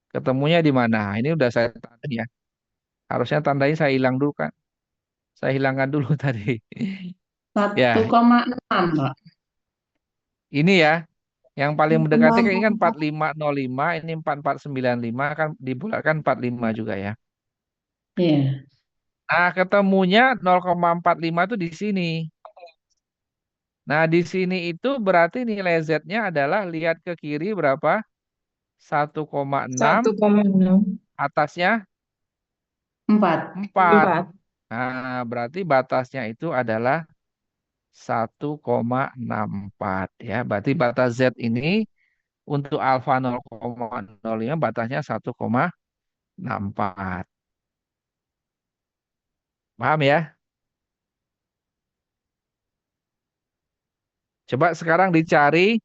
Ketemunya di mana? Ini udah saya tanda ya. Harusnya tandanya saya hilang dulu kan. Saya hilangkan dulu tadi. Ya, 1,6, Pak. ini ya. Yang paling mendekati kan ini kan 0,4. 4505, ini 4495 kan dibulatkan 45 juga ya. Iya. Nah, ketemunya 0,45 itu di sini. Nah, di sini itu berarti nilai Z-nya adalah lihat ke kiri berapa? 1,6, 1,6. atasnya 4. 4. Nah, berarti batasnya itu adalah 1,64 ya. Berarti batas Z ini untuk alfa 0,05 batasnya 1,64. Paham ya? Coba sekarang dicari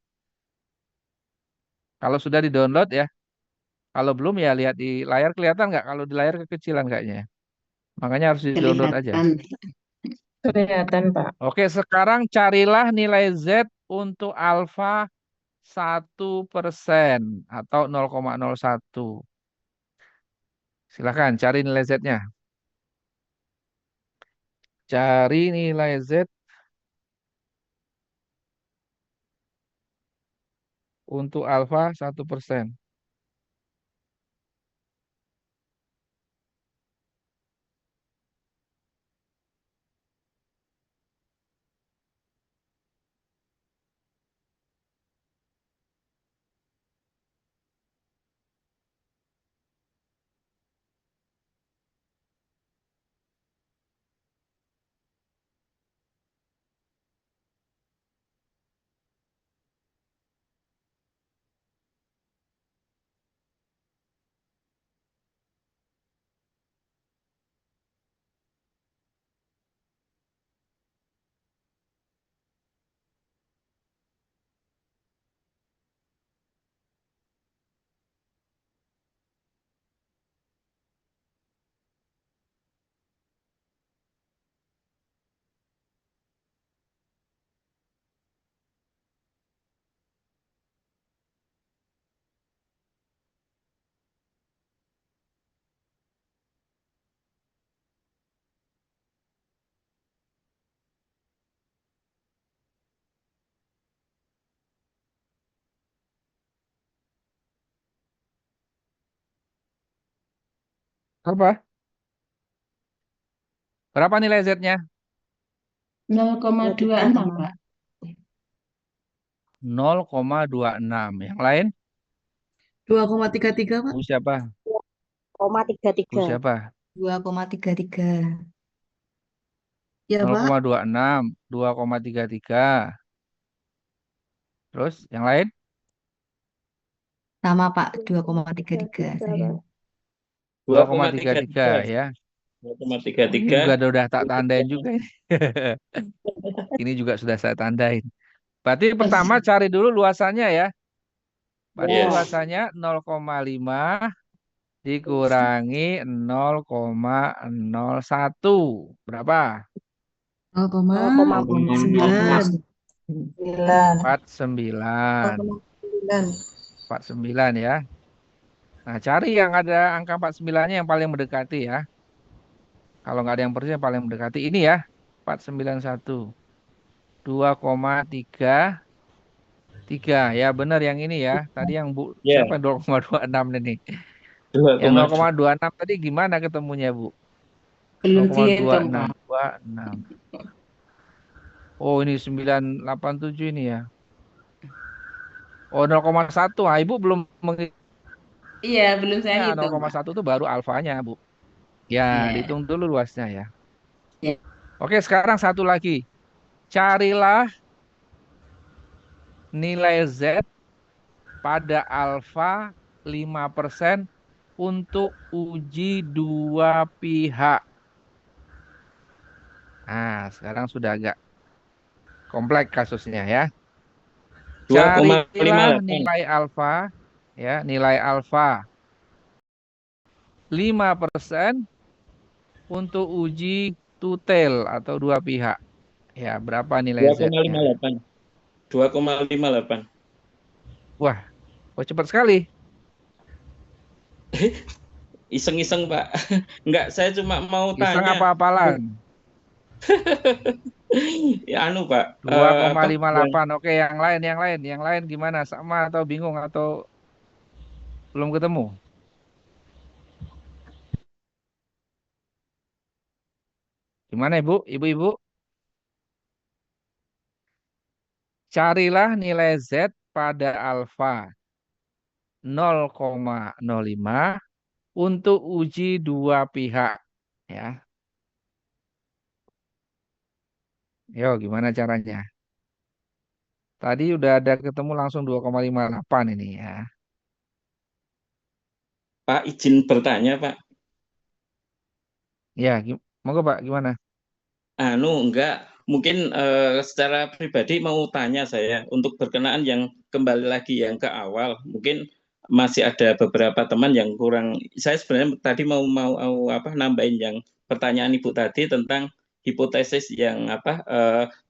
kalau sudah di-download ya. Kalau belum ya lihat di layar, kelihatan nggak? Kalau di layar kekecilan kayaknya. Makanya harus di-download aja. Kelihatan. Kelihatan, Pak. Oke, sekarang carilah nilai Z untuk alfa 1% atau 0,01. Silakan cari nilai Z-nya. Cari nilai Z untuk alfa 1%. Apa? Berapa nilai Z-nya? 0,26, Pak. 0,26. Yang lain? 2,33, Pak. Bu siapa? Bu 0,33. siapa? 2,33. Ya, Pak. 0,26, 2,33. Terus yang lain? Sama, Pak. 2,33 saya. 2,33 ya. 2,33. Ini juga udah tak tandain juga ini. Ini juga sudah saya tandain. Berarti pertama cari dulu luasannya ya. Berarti Yes. luasannya 0,5 dikurangi 0,01. Berapa? 0,9. 9. 49. 0,9. 49 ya. Nah, cari yang ada angka 49-nya yang paling mendekati ya. Kalau nggak ada yang persis yang paling mendekati ini ya. 491. 2,33 ya, benar yang ini ya. Tadi yang Bu Ya, siapa 0,26 ini? Yang 2,2. 0,26 tadi gimana ketemunya, Bu? Belum dihitung, 0,26 Pak. 26. Oh, ini 987 ini ya. Oh, 0,1. Ah, Ibu belum Iya, belum saya menghitungnya. hitung, Pak. 0,1 itu baru alfanya, Bu. Ya, Iya. dihitung dulu luasnya ya. Iya. Oke, sekarang satu lagi. Carilah nilai Z pada alfa 5% untuk uji dua pihak. Nah, sekarang sudah agak kompleks kasusnya ya. Carilah 2,58. nilai alfa, ya, nilai alfa 5% untuk uji tutel atau dua pihak. Ya, berapa nilai Z-nya? 2,58. 2,58. Wah, kok cepat sekali. Iseng-iseng, Pak. Enggak, saya cuma mau Iseng tanya. apa-apalan. Ya, Pak. 2,58. Oke, yang lain gimana? Sama atau bingung atau belum ketemu? Gimana, Ibu? Ibu-ibu? Carilah nilai Z pada alfa 0,05 untuk uji dua pihak. Ya. Yo, gimana caranya? Tadi udah ada ketemu langsung 2,58 ini ya. Pak, izin bertanya, Pak. Ya, monggo Pak, gimana? Enggak. Mungkin secara pribadi mau tanya saya untuk berkenaan yang kembali lagi yang ke awal. Mungkin masih ada beberapa teman yang kurang. Saya sebenarnya tadi mau mau apa nambahin yang pertanyaan Ibu tadi tentang hipotesis yang apa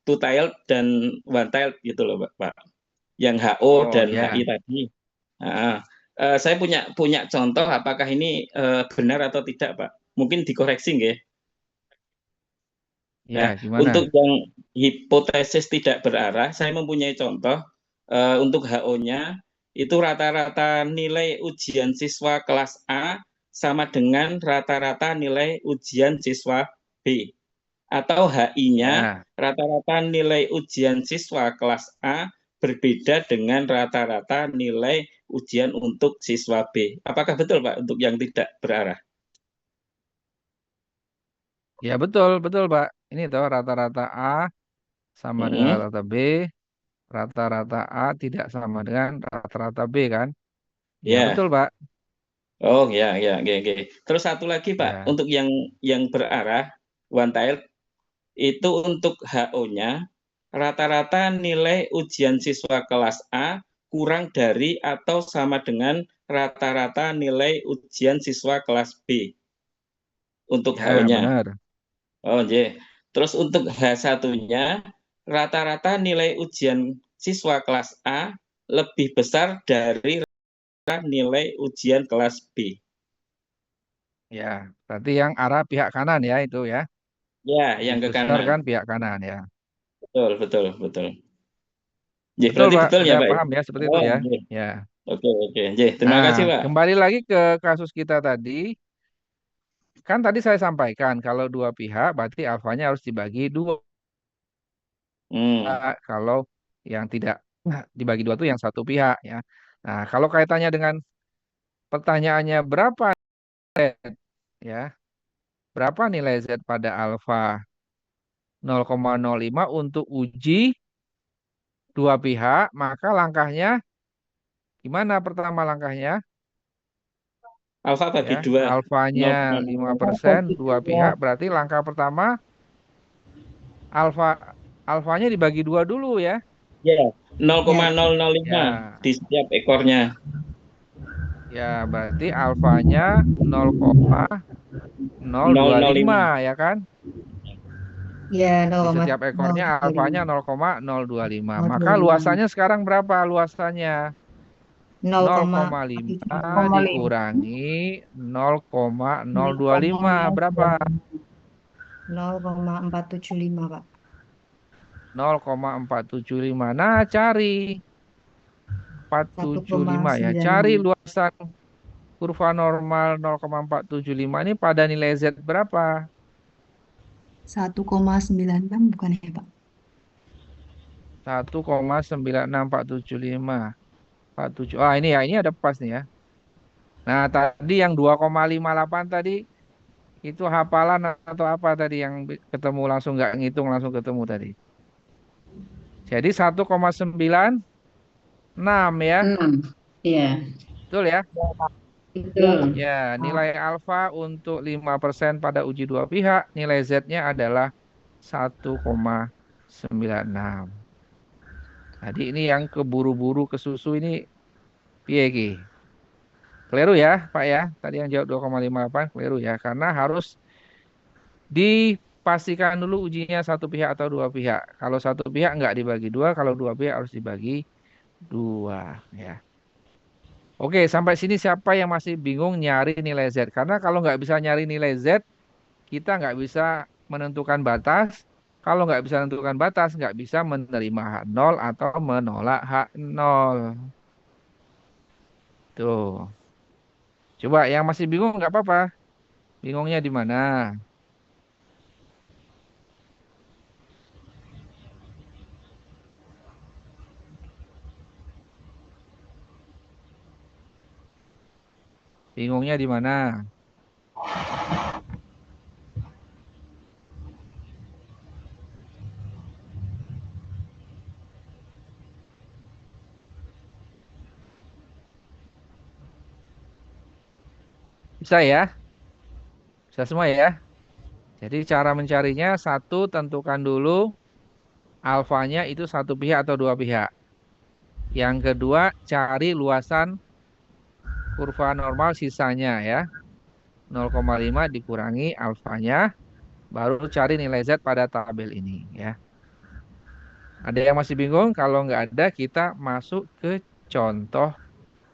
two tiled dan one tiled gitu loh, Pak. Yang HO Oh dan HI ya, tadi. Nah, saya punya punya contoh apakah ini benar atau tidak, Pak? Mungkin dikoreksi nggih. Nah, ya untuk gimana? yang hipotesis tidak berarah, saya mempunyai contoh untuk HO-nya itu rata-rata nilai ujian siswa kelas A sama dengan rata-rata nilai ujian siswa B. Atau HI-nya Ya, rata-rata nilai ujian siswa kelas A berbeda dengan rata-rata nilai ujian untuk siswa B. Apakah betul, Pak, untuk yang tidak berarah? ya betul, betul Pak. Ini tuh rata-rata A sama dengan Mm-mm. rata-rata B, rata-rata A tidak sama dengan rata-rata B kan? Ya betul Ya. Pak. Oh ya ya oke oke. Terus satu lagi Pak, Ya, untuk yang berarah one tile itu untuk HO-nya rata-rata nilai ujian siswa kelas A kurang dari atau sama dengan rata-rata nilai ujian siswa kelas B untuk ya HO-nya. benar. Oh iya. Terus untuk H1-nya rata-rata nilai ujian siswa kelas A lebih besar dari nilai ujian kelas B. Ya, berarti yang arah pihak kanan ya itu ya. Ya, Lebih yang ke besar kanan. kan pihak kanan ya. Betul, betul, betul. Ya, Betul berarti Pak, betul ya, udah Pak ya? paham ya seperti itu Oh, ya. iya. Ya. Oke, oke. Ya, terima Nah, kasih, Pak. kembali lagi ke kasus kita tadi. Kan tadi saya sampaikan kalau dua pihak berarti alfanya harus dibagi dua. Hmm. Kalau yang tidak dibagi dua itu yang satu pihak ya. Nah, kalau kaitannya dengan pertanyaannya berapa ya, berapa nilai Z pada alfa 0,05 untuk uji dua pihak, maka langkahnya gimana pertama langkahnya? Alfa Ya, bagi dua. alfanya 5%, dua 0,02. pihak, berarti langkah pertama alfa alfanya dibagi dua dulu ya. Ya, Ya, 0,005 Ya, di setiap ekornya. ya berarti alfanya 0,025 0,005. ya kan? ya Di setiap ekornya alfanya 0,025. 0,025. Maka 0,25. luasannya sekarang berapa luasannya? 0,5 0,47. dikurangi 0,025 berapa? 0,475, Pak. 0,475. Nah, cari 475 ya. Cari 1,96. luasan kurva normal 0,475 ini pada nilai Z berapa? 1,96 bukan ya, Pak? 1,96475. 47. Ah, ini ya, ini ada pas nih ya. Nah, tadi yang 2,58 tadi itu hafalan atau apa tadi yang ketemu langsung nggak ngitung langsung ketemu tadi. Jadi 1,96 ya. 6. Iya, Betul ya? betul. Ya, nilai alfa untuk 5% pada uji dua pihak, nilai Z-nya adalah 1,96. Jadi ini yang keburu-buru ke susu ini piye ki? Keliru ya, Pak ya. Tadi yang jawab 2,58 keliru ya, karena harus dipastikan dulu ujinya satu pihak atau dua pihak. Kalau satu pihak nggak dibagi dua, kalau dua pihak harus dibagi dua ya. Oke, sampai sini siapa yang masih bingung nyari nilai Z? Karena kalau nggak bisa nyari nilai Z, kita nggak bisa menentukan batas. Kalau nggak bisa menentukan batas, nggak bisa menerima H0 atau menolak H0. Tuh. Coba yang masih bingung nggak apa-apa. Bingungnya di mana? Bingungnya di mana? Bisa ya? Bisa semua ya? Jadi cara mencarinya, satu, tentukan dulu alfanya itu satu pihak atau dua pihak. Yang kedua, cari luasan kurva normal sisanya ya. 0,5 dikurangi alfanya, baru cari nilai Z pada tabel ini ya. Ada yang masih bingung? Kalau nggak ada, kita masuk ke contoh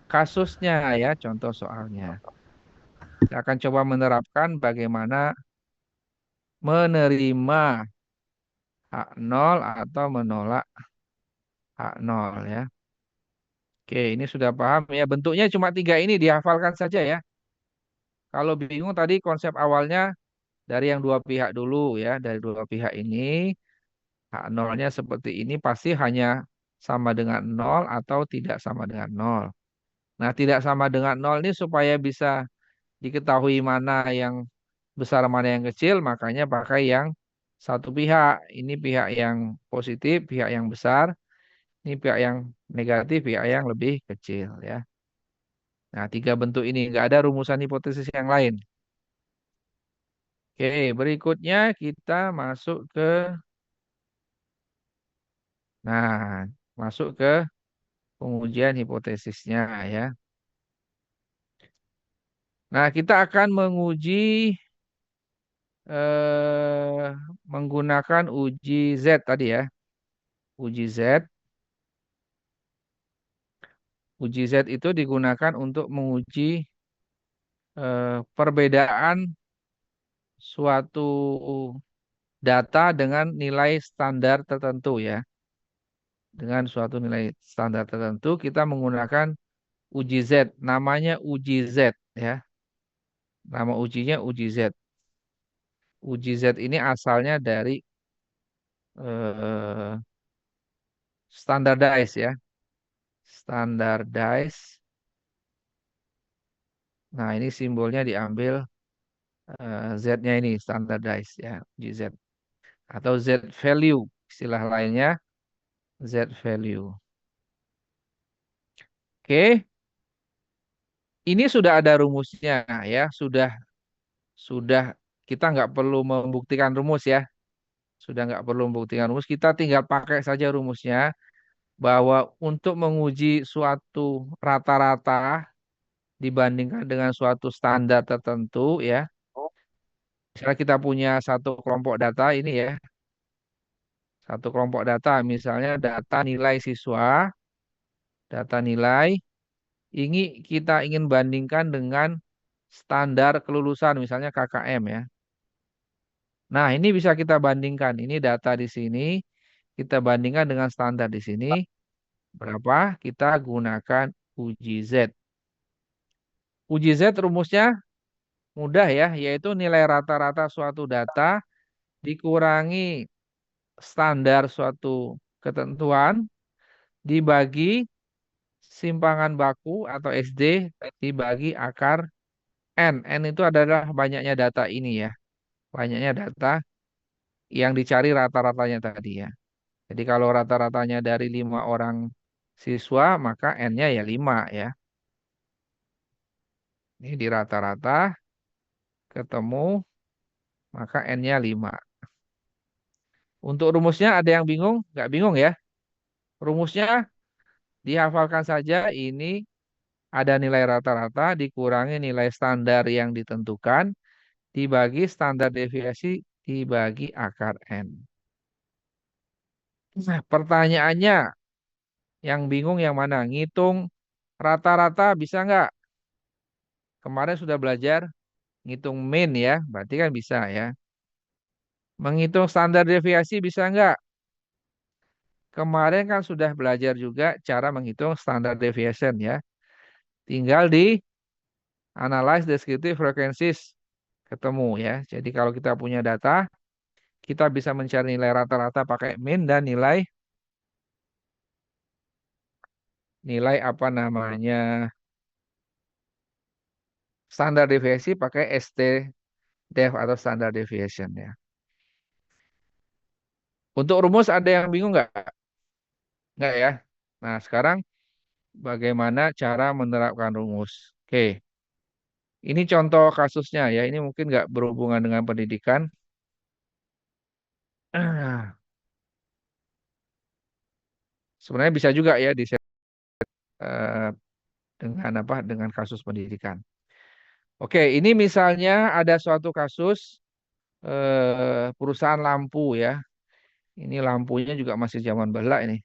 kasusnya ya, contoh soalnya. Kita akan coba menerapkan bagaimana menerima H0 atau menolak H0 ya. Oke, ini sudah paham ya. Bentuknya cuma tiga ini, dihafalkan saja ya. Kalau bingung tadi konsep awalnya dari yang dua pihak dulu ya. Dari dua pihak ini, H0-nya seperti ini pasti hanya sama dengan nol atau tidak sama dengan nol. Nah, tidak sama dengan nol ini supaya bisa diketahui mana yang besar mana yang kecil, makanya pakai yang satu pihak. Ini pihak yang positif, pihak yang besar. Ini pihak yang negatif, pihak yang lebih kecil ya. Nah, tiga bentuk ini nggak ada rumusan hipotesis yang lain. Oke, berikutnya kita masuk ke, nah, masuk ke pengujian hipotesisnya ya. Nah, kita akan menguji eh, menggunakan uji Z tadi ya. Uji Z. Uji Z itu digunakan untuk menguji perbedaan suatu data dengan nilai standar tertentu ya. Dengan suatu nilai standar tertentu kita menggunakan uji Z. Namanya uji Z ya. Nama ujinya uji Z. Uji Z ini asalnya dari eh, standardize ya. Standardize. Nah, ini simbolnya diambil Z-nya ini standardize ya, uji Z. Atau Z value, istilah lainnya Z value. Oke, ini sudah ada rumusnya ya, sudah kita nggak perlu membuktikan rumus ya, sudah nggak perlu membuktikan rumus, kita tinggal pakai saja rumusnya bahwa untuk menguji suatu rata-rata dibandingkan dengan suatu standar tertentu ya, misalnya kita punya satu kelompok data ini ya, satu kelompok data, misalnya data nilai siswa, data nilai, ini kita ingin bandingkan dengan standar kelulusan, misalnya KKM ya. Nah, ini bisa kita bandingkan. Ini data di sini, kita bandingkan dengan standar di sini. Berapa? Kita gunakan uji Z. Uji Z rumusnya mudah ya, yaitu nilai rata-rata suatu data dikurangi standar suatu ketentuan dibagi simpangan baku atau SD dibagi akar N. N itu adalah banyaknya data ini ya. Banyaknya data yang dicari rata-ratanya tadi ya. Jadi kalau rata-ratanya dari 5 orang siswa, maka N-nya ya 5 ya. Ini di rata-rata ketemu, maka N-nya 5. Untuk rumusnya ada yang bingung? Nggak bingung ya. Rumusnya dihafalkan saja, ini ada nilai rata-rata dikurangi nilai standar yang ditentukan, dibagi standar deviasi, dibagi akar N. Nah, pertanyaannya yang bingung yang mana? Ngitung rata-rata bisa nggak? Kemarin sudah belajar ngitung mean ya, berarti kan bisa ya. Menghitung standar deviasi bisa nggak? Kemarin kan sudah belajar juga cara menghitung standar deviation ya. Tinggal di analyze descriptive frequencies ketemu ya. Jadi kalau kita punya data, kita bisa mencari nilai rata-rata pakai mean dan nilai apa namanya standar deviasi pakai ST def atau standard deviation ya. Untuk rumus ada yang bingung nggak? Nggak ya. Nah sekarang bagaimana cara menerapkan rumus? Oke, Ini contoh kasusnya ya, ini mungkin nggak berhubungan dengan pendidikan. Sebenarnya bisa juga ya eh, dengan apa? Dengan kasus pendidikan. Oke, ini misalnya ada suatu kasus perusahaan lampu ya. Ini lampunya juga masih zaman bela ini.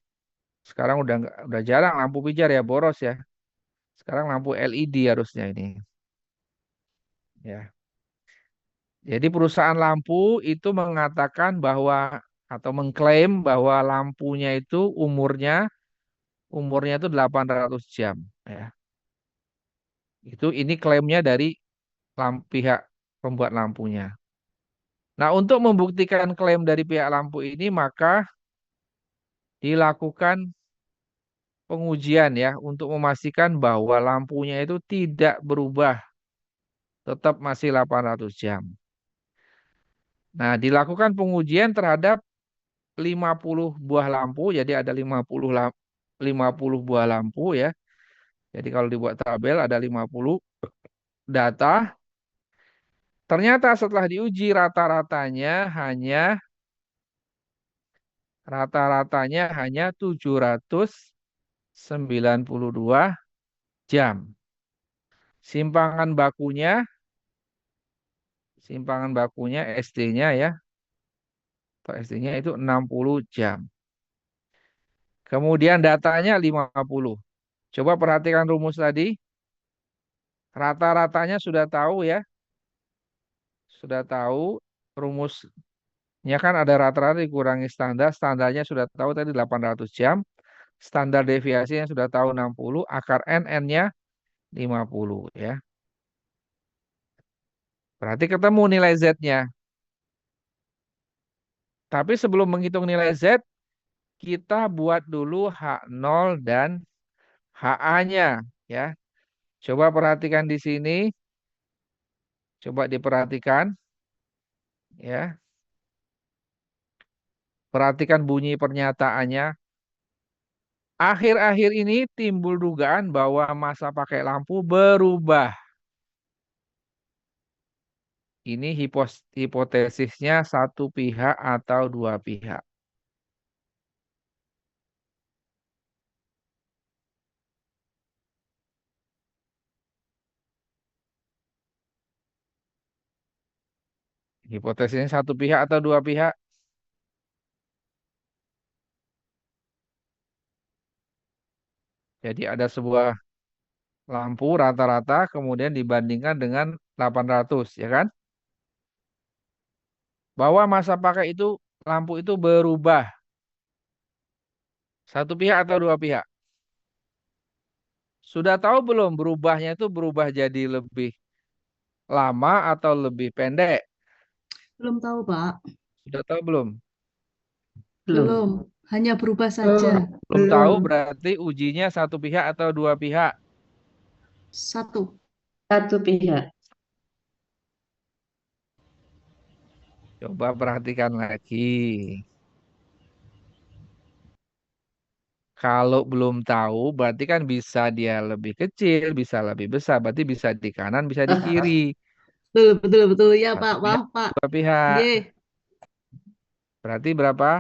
Sekarang udah jarang lampu pijar ya, boros ya. Sekarang lampu LED harusnya ini. Ya. Jadi perusahaan lampu itu mengatakan bahwa atau mengklaim bahwa lampunya itu umurnya itu 800 jam ya. Ini klaimnya dari pihak pembuat lampunya. Nah, untuk membuktikan klaim dari pihak lampu ini maka dilakukan pengujian ya untuk memastikan bahwa lampunya itu tidak berubah, tetap masih 800 jam. Nah, dilakukan pengujian terhadap 50 buah lampu, jadi ada 50 buah lampu ya. Jadi kalau dibuat tabel ada 50 data. Ternyata setelah diuji rata-ratanya hanya 792 jam. Simpangan bakunya SD-nya ya. Atau SD-nya itu 60 jam. Kemudian datanya 50. Coba perhatikan rumus tadi. Rata-ratanya sudah tahu ya. Sudah tahu rumusnya kan ada rata-rata dikurangi standar. Standarnya sudah tahu tadi 800 jam. Standar deviasinya sudah tahu 60. Akar N-nya 50 ya. Berarti ketemu nilai Z-nya. Tapi sebelum menghitung nilai Z, kita buat dulu H0 dan HA-nya ya. Coba perhatikan di sini. Coba diperhatikan ya. Perhatikan bunyi pernyataannya. Akhir-akhir ini timbul dugaan bahwa masa pakai lampu berubah. Ini hipotesisnya satu pihak atau dua pihak. Hipotesisnya satu pihak atau dua pihak. Jadi ada sebuah lampu rata-rata kemudian dibandingkan dengan 800 ya kan? Bahwa masa pakai itu lampu itu berubah. Satu pihak atau dua pihak. Sudah tahu belum berubahnya itu berubah jadi lebih lama atau lebih pendek? Belum tahu, Pak. Sudah tahu belum? Belum. Belum. Hanya berubah saja. Belum tahu Belum. berarti ujinya satu pihak atau dua pihak. Satu. Satu pihak. Coba perhatikan lagi. Kalau belum tahu berarti kan bisa dia lebih kecil, bisa lebih besar. Berarti bisa di kanan, bisa di kiri. Betul, betul, betul. Ya, Satu Pak. pihak, Maaf, Pak. dua pihak. Ye, Berarti berapa?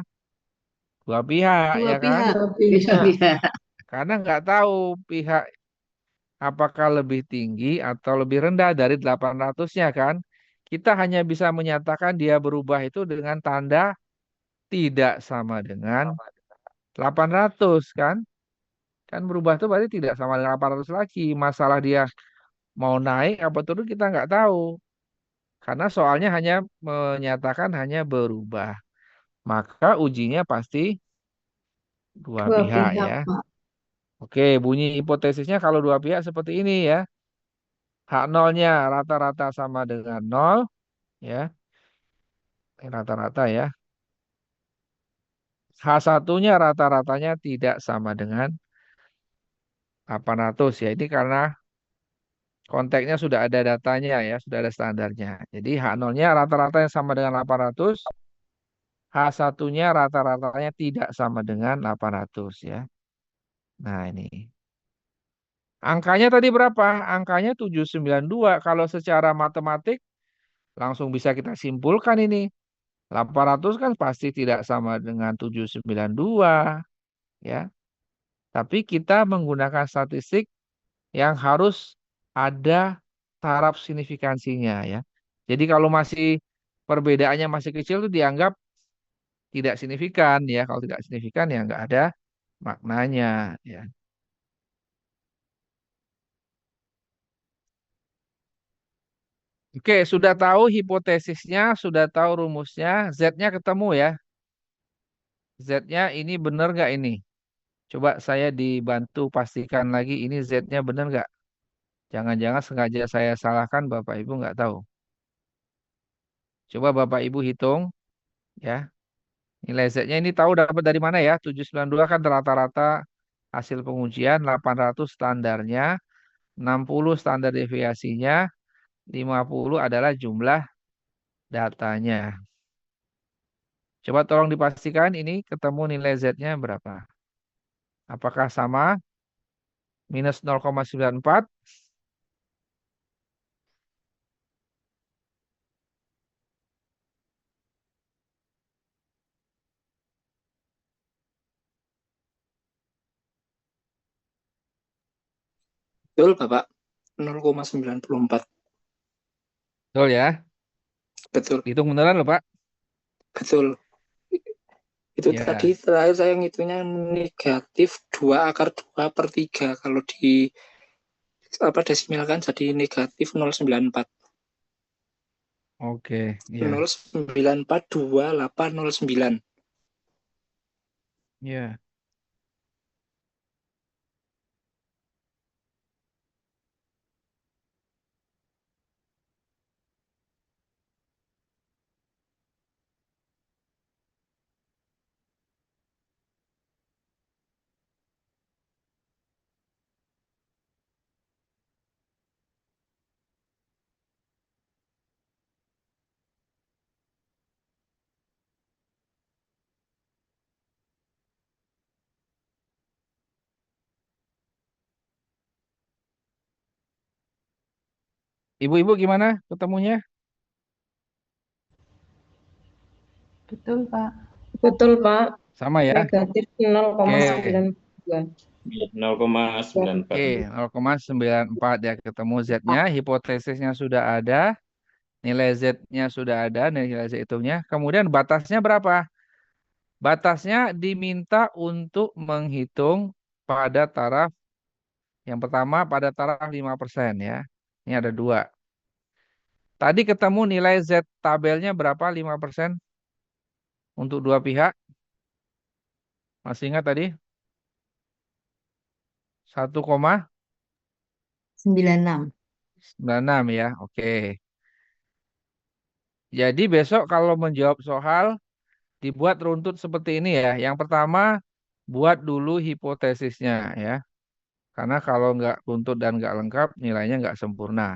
Dua pihak dua ya kan? pihak. Dua pihak. Karena nggak tahu pihak apakah lebih tinggi atau lebih rendah dari 800-nya kan? Kita hanya bisa menyatakan dia berubah itu dengan tanda tidak sama dengan 800 kan? Kan berubah itu berarti tidak sama dengan 800 lagi. Masalah dia mau naik apa turun kita nggak tahu. Karena soalnya hanya menyatakan hanya berubah. Maka ujinya pasti dua Dua pihak pihak, ya. Pak. Oke, bunyi hipotesisnya kalau dua pihak seperti ini ya. H0-nya rata-rata sama dengan 0 ya. Rata-rata ya. H1-nya rata-ratanya tidak sama dengan 800 ya. Ini karena konteksnya sudah ada datanya ya, sudah ada standarnya. Jadi H0-nya rata-rata yang sama dengan 800, H1-nya rata-ratanya tidak sama dengan 800 ya. Nah ini. Angkanya tadi berapa? Angkanya 792. Kalau secara matematik langsung bisa kita simpulkan ini. 800 kan pasti tidak sama dengan 792, ya. Tapi kita menggunakan statistik yang harus ada taraf signifikansinya, ya. Jadi kalau masih perbedaannya masih kecil itu dianggap tidak signifikan, ya. Kalau tidak signifikan ya nggak ada maknanya, ya. Oke, sudah tahu hipotesisnya, sudah tahu rumusnya, Z-nya ketemu ya. Z-nya ini benar nggak ini? Coba saya dibantu pastikan lagi ini Z-nya benar nggak? Jangan-jangan sengaja saya salahkan Bapak Ibu nggak tahu. Coba Bapak Ibu hitung ya. Nilai Z-nya ini tahu dapat dari mana ya? 792 kan rata-rata hasil pengujian, 800 standarnya, 60 standar deviasinya, 50 adalah jumlah datanya. Coba tolong dipastikan ini ketemu nilai Z-nya berapa? Apakah sama? Minus 0,94? Betul, Bapak. 0,94. Betul ya? Betul, Hitung beneran loh Pak? betul. Itu Ya. tadi terakhir saya ngitungnya negatif 2/2/3. Kalau di desimalkan jadi negatif 0,94. Oke, ya. 0,942809. Ya. Ibu-ibu gimana ketemunya? Betul, Pak. Betul, Pak. Sama ya? Negatif Oke. 0,92. 0,94. Oke, 0,94 ya ketemu Z-nya, hipotesisnya sudah ada, nilai Z-nya sudah ada, nilai Z hitungnya. Kemudian batasnya berapa? Batasnya diminta untuk menghitung pada taraf yang pertama pada taraf 5% ya. Ini ada dua. Tadi ketemu nilai Z tabelnya berapa? 5% untuk dua pihak. Masih ingat tadi? 1,96 96. ya. Oke. Jadi besok kalau menjawab soal dibuat runtut seperti ini ya. Yang pertama buat dulu hipotesisnya ya. Karena kalau nggak runtut dan nggak lengkap nilainya nggak sempurna.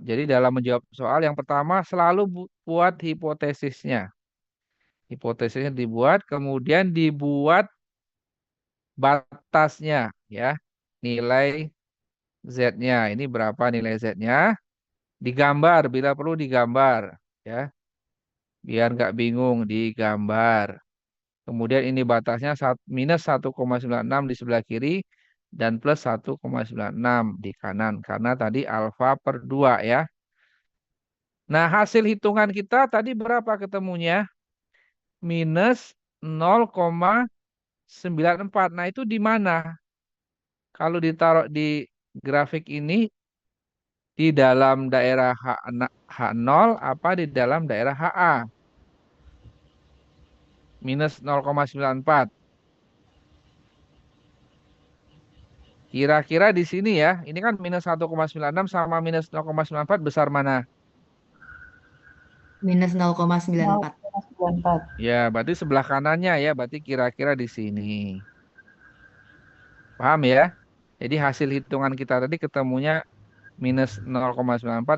Jadi dalam menjawab soal yang pertama selalu buat hipotesisnya. Hipotesisnya dibuat, kemudian dibuat batasnya ya. Nilai Z-nya. Ini berapa nilai Z-nya? Digambar, bila perlu digambar ya. Biar nggak bingung, digambar. Kemudian ini batasnya minus 1,96 di sebelah kiri dan plus 1,96 di kanan. Karena tadi alfa per 2 ya. Nah hasil hitungan kita tadi berapa ketemunya? Minus 0,94. Nah itu di mana? Kalau ditaruh di grafik ini di dalam daerah H0 apa di dalam daerah HA? Minus 0,94. Kira-kira di sini ya, ini kan minus 1,96 sama minus 0,94 besar mana? Minus 0,94. 0,94. Ya, berarti sebelah kanannya ya, berarti kira-kira di sini. Paham ya? Jadi hasil hitungan kita tadi ketemunya minus 0,94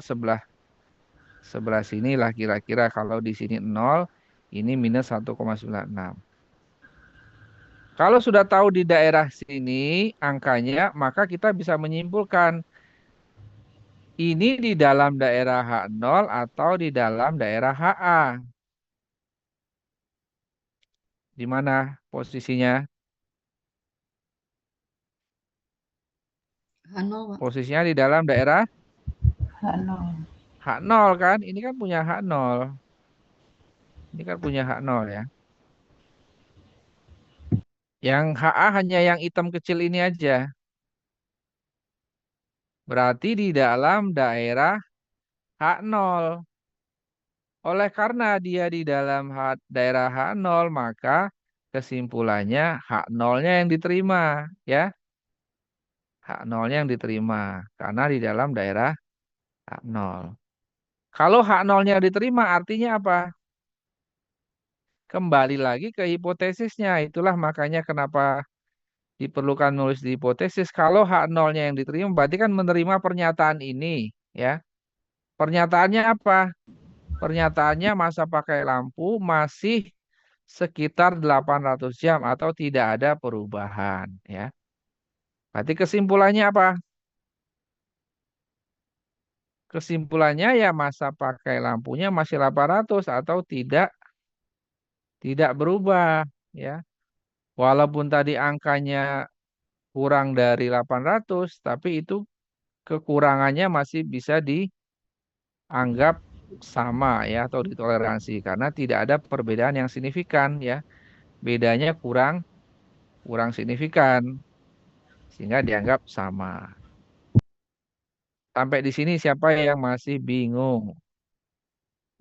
sebelah sinilah kira-kira kalau di sini 0, ini minus 1,96. Kalau sudah tahu di daerah sini angkanya, maka kita bisa menyimpulkan ini di dalam daerah H0 atau di dalam daerah HA. Di mana posisinya? H0, Pak. Posisinya di dalam daerah H0. H0 kan? Ini kan punya H0. Ini kan punya H0 ya. Yang HA hanya yang hitam kecil ini aja. Berarti di dalam daerah H0. Oleh karena dia di dalam daerah H0, maka kesimpulannya H0-nya yang diterima. Ya, H0-nya yang diterima. Karena di dalam daerah H0. Kalau H0-nya diterima artinya apa? Kembali lagi ke hipotesisnya. Itulah makanya kenapa diperlukan nulis di hipotesis. Kalau H0-nya yang diterima berarti kan menerima pernyataan ini. Ya, pernyataannya apa? Pernyataannya masa pakai lampu masih sekitar 800 jam atau tidak ada perubahan. Ya, berarti kesimpulannya apa? Kesimpulannya ya masa pakai lampunya masih 800 atau tidak berubah. Ya, walaupun tadi angkanya kurang dari 800, tapi itu kekurangannya masih bisa dianggap sama ya atau ditoleransi karena tidak ada perbedaan yang signifikan ya. Bedanya kurang kurang signifikan sehingga dianggap sama. Sampai di sini siapa yang masih bingung?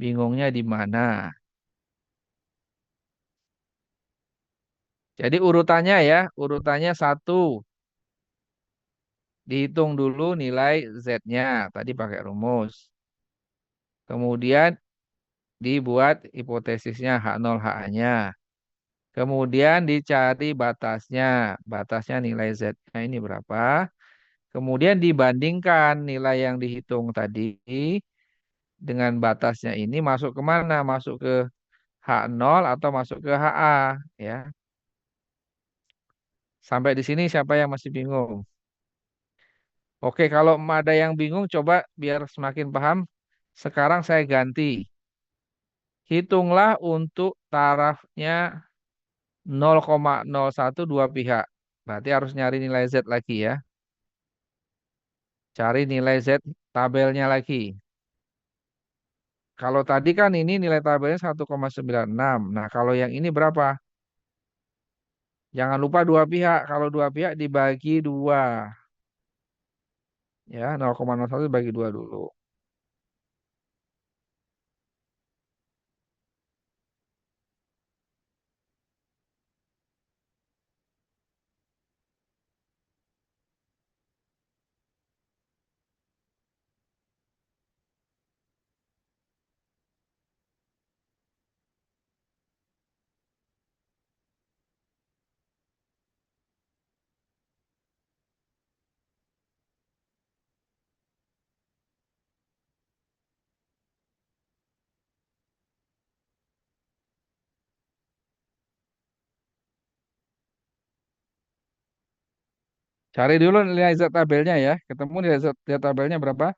Bingungnya di mana? Jadi urutannya ya, urutannya satu. Dihitung dulu nilai Z-nya. Tadi pakai rumus. Kemudian dibuat hipotesisnya H0 HA-nya. Kemudian dicari batasnya. Batasnya nilai Z-nya ini berapa. Kemudian dibandingkan nilai yang dihitung tadi dengan batasnya ini masuk ke mana? Masuk ke H0 atau masuk ke HA. Ya. Sampai di sini siapa yang masih bingung? Oke, kalau ada yang bingung coba biar semakin paham. Sekarang saya ganti. Hitunglah untuk tarafnya 0,01 dua pihak. Berarti harus nyari nilai Z lagi ya. Cari nilai Z tabelnya lagi. Kalau tadi kan ini nilai tabelnya 1,96. Nah, kalau yang ini berapa? Jangan lupa dua pihak. Kalau dua pihak dibagi dua. Ya, 0,01 dibagi dua dulu. Cari dulu nilai Z tabelnya ya. Ketemu nilai Z tabelnya berapa?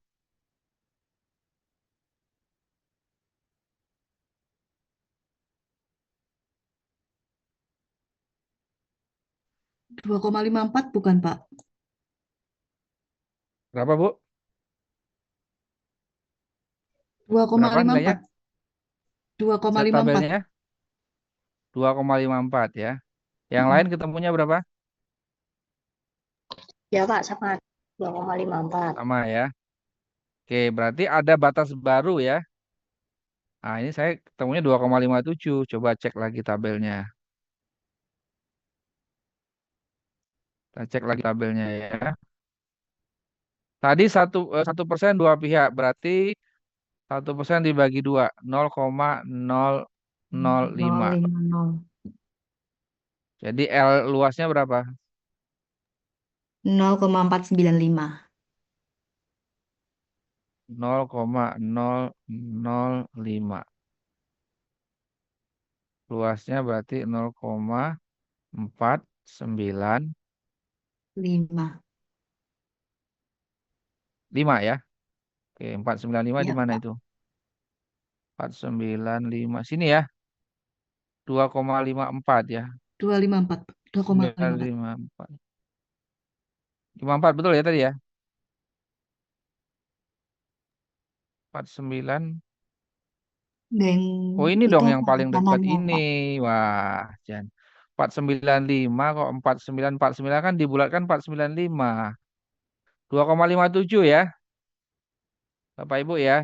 2,54 bukan, Pak? Berapa, Bu? Berapa 2,54. nilainya? Z 2,54. tabelnya 2,54 ya. Yang Mm-mm. lain ketemunya berapa? Ya Pak, sama 2,54. Sama ya. Oke, berarti ada batas baru ya. Nah, ini saya ketemunya 2,57. Coba cek lagi tabelnya. Kita cek lagi tabelnya ya. Tadi 1% dua pihak. Berarti 1% dibagi dua. 0,005. 050. Jadi L luasnya berapa? 0,495. 0,005. Luasnya berarti 0,005. 4, 9, 5. 5 ya. Oke, 495 di Ya, mana Pak. itu? 495 sini ya. 2,54 ya. 254. 2,54. 954. 54 betul ya tadi ya? 49. Dan Oh ini itu dong yang paling dekat kanannya, ini. Pak. Wah, jangan. 495 kok 49 kan dibulatkan 495. 2,57 ya. Bapak Ibu ya.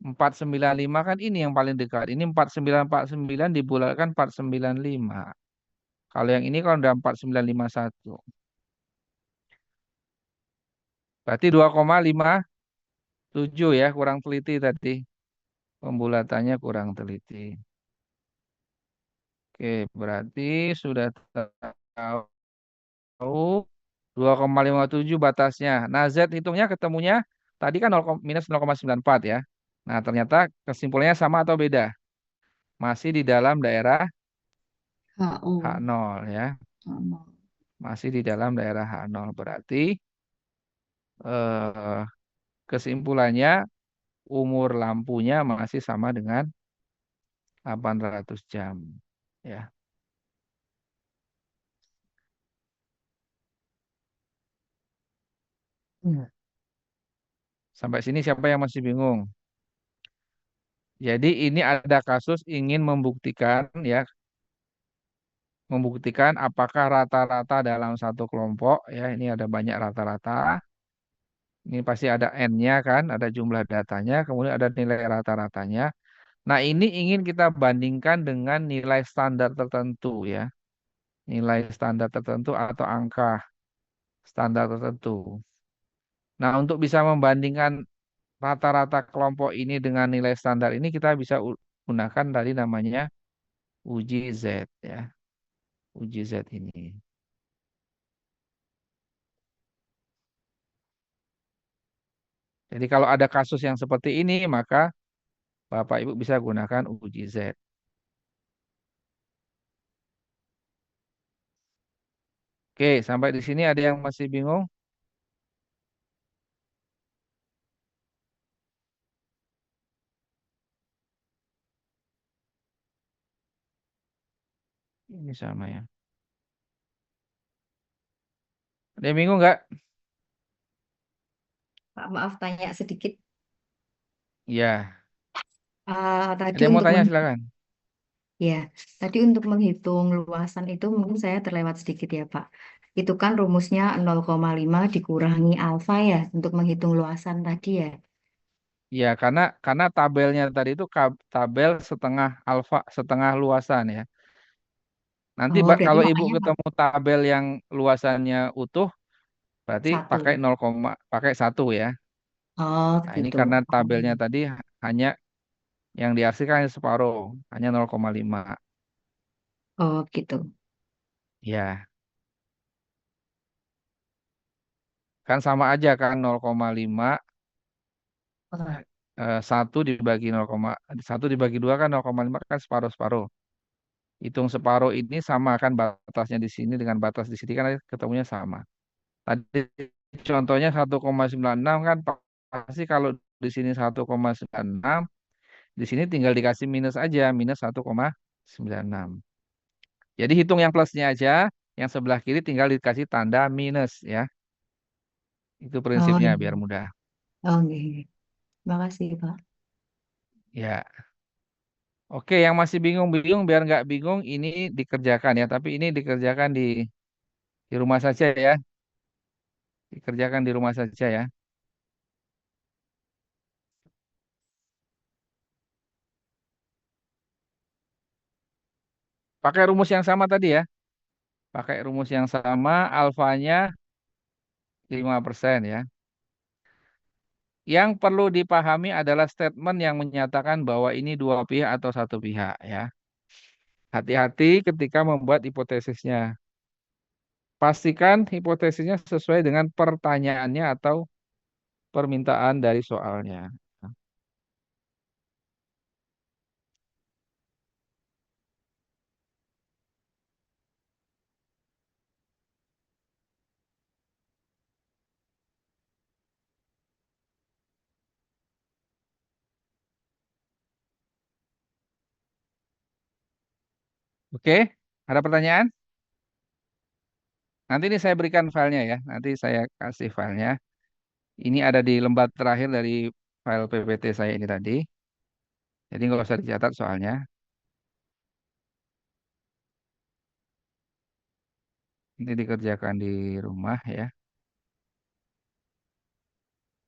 495 kan ini yang paling dekat. Ini 4949 dibulatkan 495. Kalau yang ini kalau udah 4951. Berarti 2,57 ya, kurang teliti tadi. Pembulatannya kurang teliti. Oke, berarti sudah tahu 2,57 batasnya. Nah, Z hitungnya ketemunya tadi kan 0, minus 0,94 ya. Nah, ternyata kesimpulannya sama atau beda? Masih di dalam daerah HO. H0 ya. HO. Masih di dalam daerah H0. Berarti eh, kesimpulannya umur lampunya masih sama dengan 800 jam. Ya. Hmm. Sampai sini siapa yang masih bingung? Jadi ini ada kasus ingin membuktikan apakah rata-rata dalam satu kelompok ya, ini ada banyak rata-rata. Ini pasti ada N-nya kan, ada jumlah datanya, kemudian ada nilai rata-ratanya. Nah, ini ingin kita bandingkan dengan nilai standar tertentu ya. Nilai standar tertentu atau angka standar tertentu. Nah, untuk bisa membandingkan rata-rata kelompok ini dengan nilai standar ini kita bisa gunakan tadi namanya uji Z ya. Uji Z ini. Jadi kalau ada kasus yang seperti ini, maka Bapak Ibu bisa gunakan uji Z. Oke, sampai di sini ada yang masih bingung? Ini sama ya. Ada yang bingung nggak? Pak, maaf tanya sedikit. Ya. Tadi Ada yang mau untuk tanya silakan. ya, tadi untuk menghitung luasan itu mungkin saya terlewat sedikit ya, Pak. Itu kan rumusnya 0,5 dikurangi alfa ya untuk menghitung luasan tadi ya. Ya, karena tabelnya tadi itu tabel setengah alfa, setengah luasan ya. Nanti Oh, berarti kalau Ibu makanya Pak, ketemu tabel yang luasannya utuh, berarti pakai 1. 0, pakai 1 ya. Oh, Nah, ini gitu. karena Oh, tabelnya tadi hanya yang diartikan hanya separuh, hanya 0,5. oh, gitu. Ya, kan sama aja kan 0,5 1 dibagi 1 dibagi 2 kan 0,5 kan separuh-separuh. Hitung separuh ini sama kan batasnya di sini dengan batas di sini kan ketemunya sama. Tadi contohnya 1,96 kan pasti kalau di sini 1,96, di sini tinggal dikasih minus aja, minus 1,96. Jadi hitung yang plusnya aja, yang sebelah kiri tinggal dikasih tanda minus ya. Itu Oh, prinsipnya iya. biar mudah. Oh, iya. Terima kasih, Pak. Ya. Oke, yang masih bingung-bingung biar nggak bingung ini dikerjakan ya, tapi ini dikerjakan di rumah saja ya. Dikerjakan di rumah saja ya. Pakai rumus yang sama tadi ya. Pakai rumus yang sama, alfanya 5% ya. Yang perlu dipahami adalah statement yang menyatakan bahwa ini dua pihak atau satu pihak ya. Hati-hati ketika membuat hipotesisnya. Pastikan hipotesisnya sesuai dengan pertanyaannya atau permintaan dari soalnya. Oke, ada pertanyaan? Nanti ini saya berikan filenya ya. Nanti saya kasih filenya. Ini ada di lembar terakhir dari file PPT saya ini tadi. Jadi nggak usah dicatat soalnya. Nanti dikerjakan di rumah ya.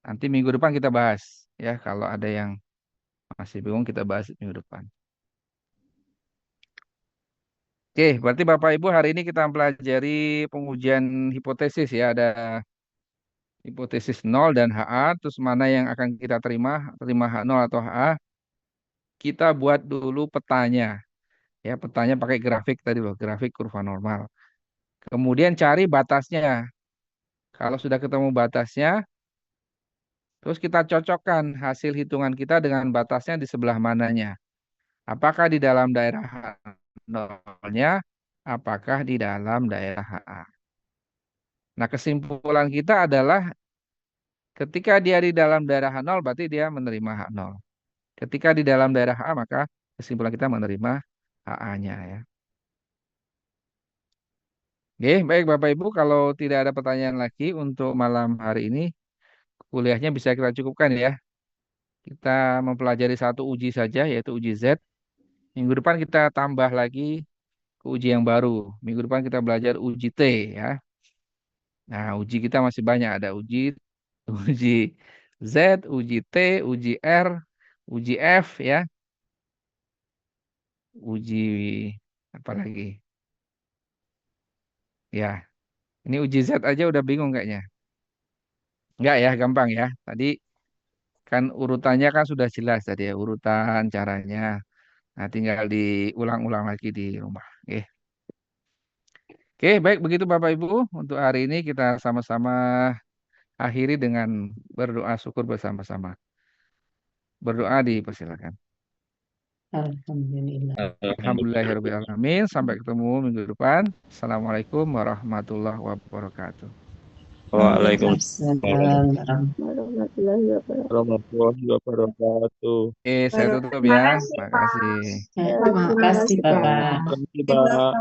Nanti minggu depan kita bahas ya. Kalau ada yang masih bingung kita bahas minggu depan. Oke, berarti Bapak Ibu hari ini kita pelajari pengujian hipotesis ya. Ada hipotesis 0 dan HA. Terus mana yang akan kita terima H0 atau HA. Kita buat dulu petanya. Ya, petanya pakai grafik tadi loh, grafik kurva normal. Kemudian cari batasnya. Kalau sudah ketemu batasnya, terus kita cocokkan hasil hitungan kita dengan batasnya di sebelah mananya. Apakah di dalam daerah H0-nya, apakah di dalam daerah HA. Nah, kesimpulan kita adalah ketika dia di dalam daerah H0, berarti dia menerima H0. Ketika di dalam daerah HA, maka kesimpulan kita menerima HA-nya ya. Oke, baik Bapak Ibu, kalau tidak ada pertanyaan lagi untuk malam hari ini, kuliahnya bisa kita cukupkan ya. Kita mempelajari satu uji saja, yaitu uji Z. Minggu depan kita tambah lagi ke uji yang baru. Minggu depan kita belajar uji T ya. Nah, uji kita masih banyak. Ada uji uji Z, uji T, uji R, uji F ya. Uji apa lagi? Ya, ini uji Z aja udah bingung kayaknya. Enggak ya, gampang ya. Tadi kan urutannya kan sudah jelas tadi ya, urutan caranya. Nah, tinggal diulang-ulang lagi di rumah. Oke. Oke, baik begitu Bapak Ibu. Untuk hari ini kita sama-sama akhiri dengan berdoa syukur bersama-sama. Berdoa dipersilakan. Alhamdulillah. Alhamdulillahirrahmanirrahim. Sampai ketemu minggu depan. Assalamualaikum warahmatullahi wabarakatuh. Waalaikumsalam Warahmatullahi wabarakatuh. warahmatullahi wabarakatuh. Oke, saya tutup Terima ya. kasih, Terima Pak. kasih. Terima kasih, Bapak. Terima kasih, Pak.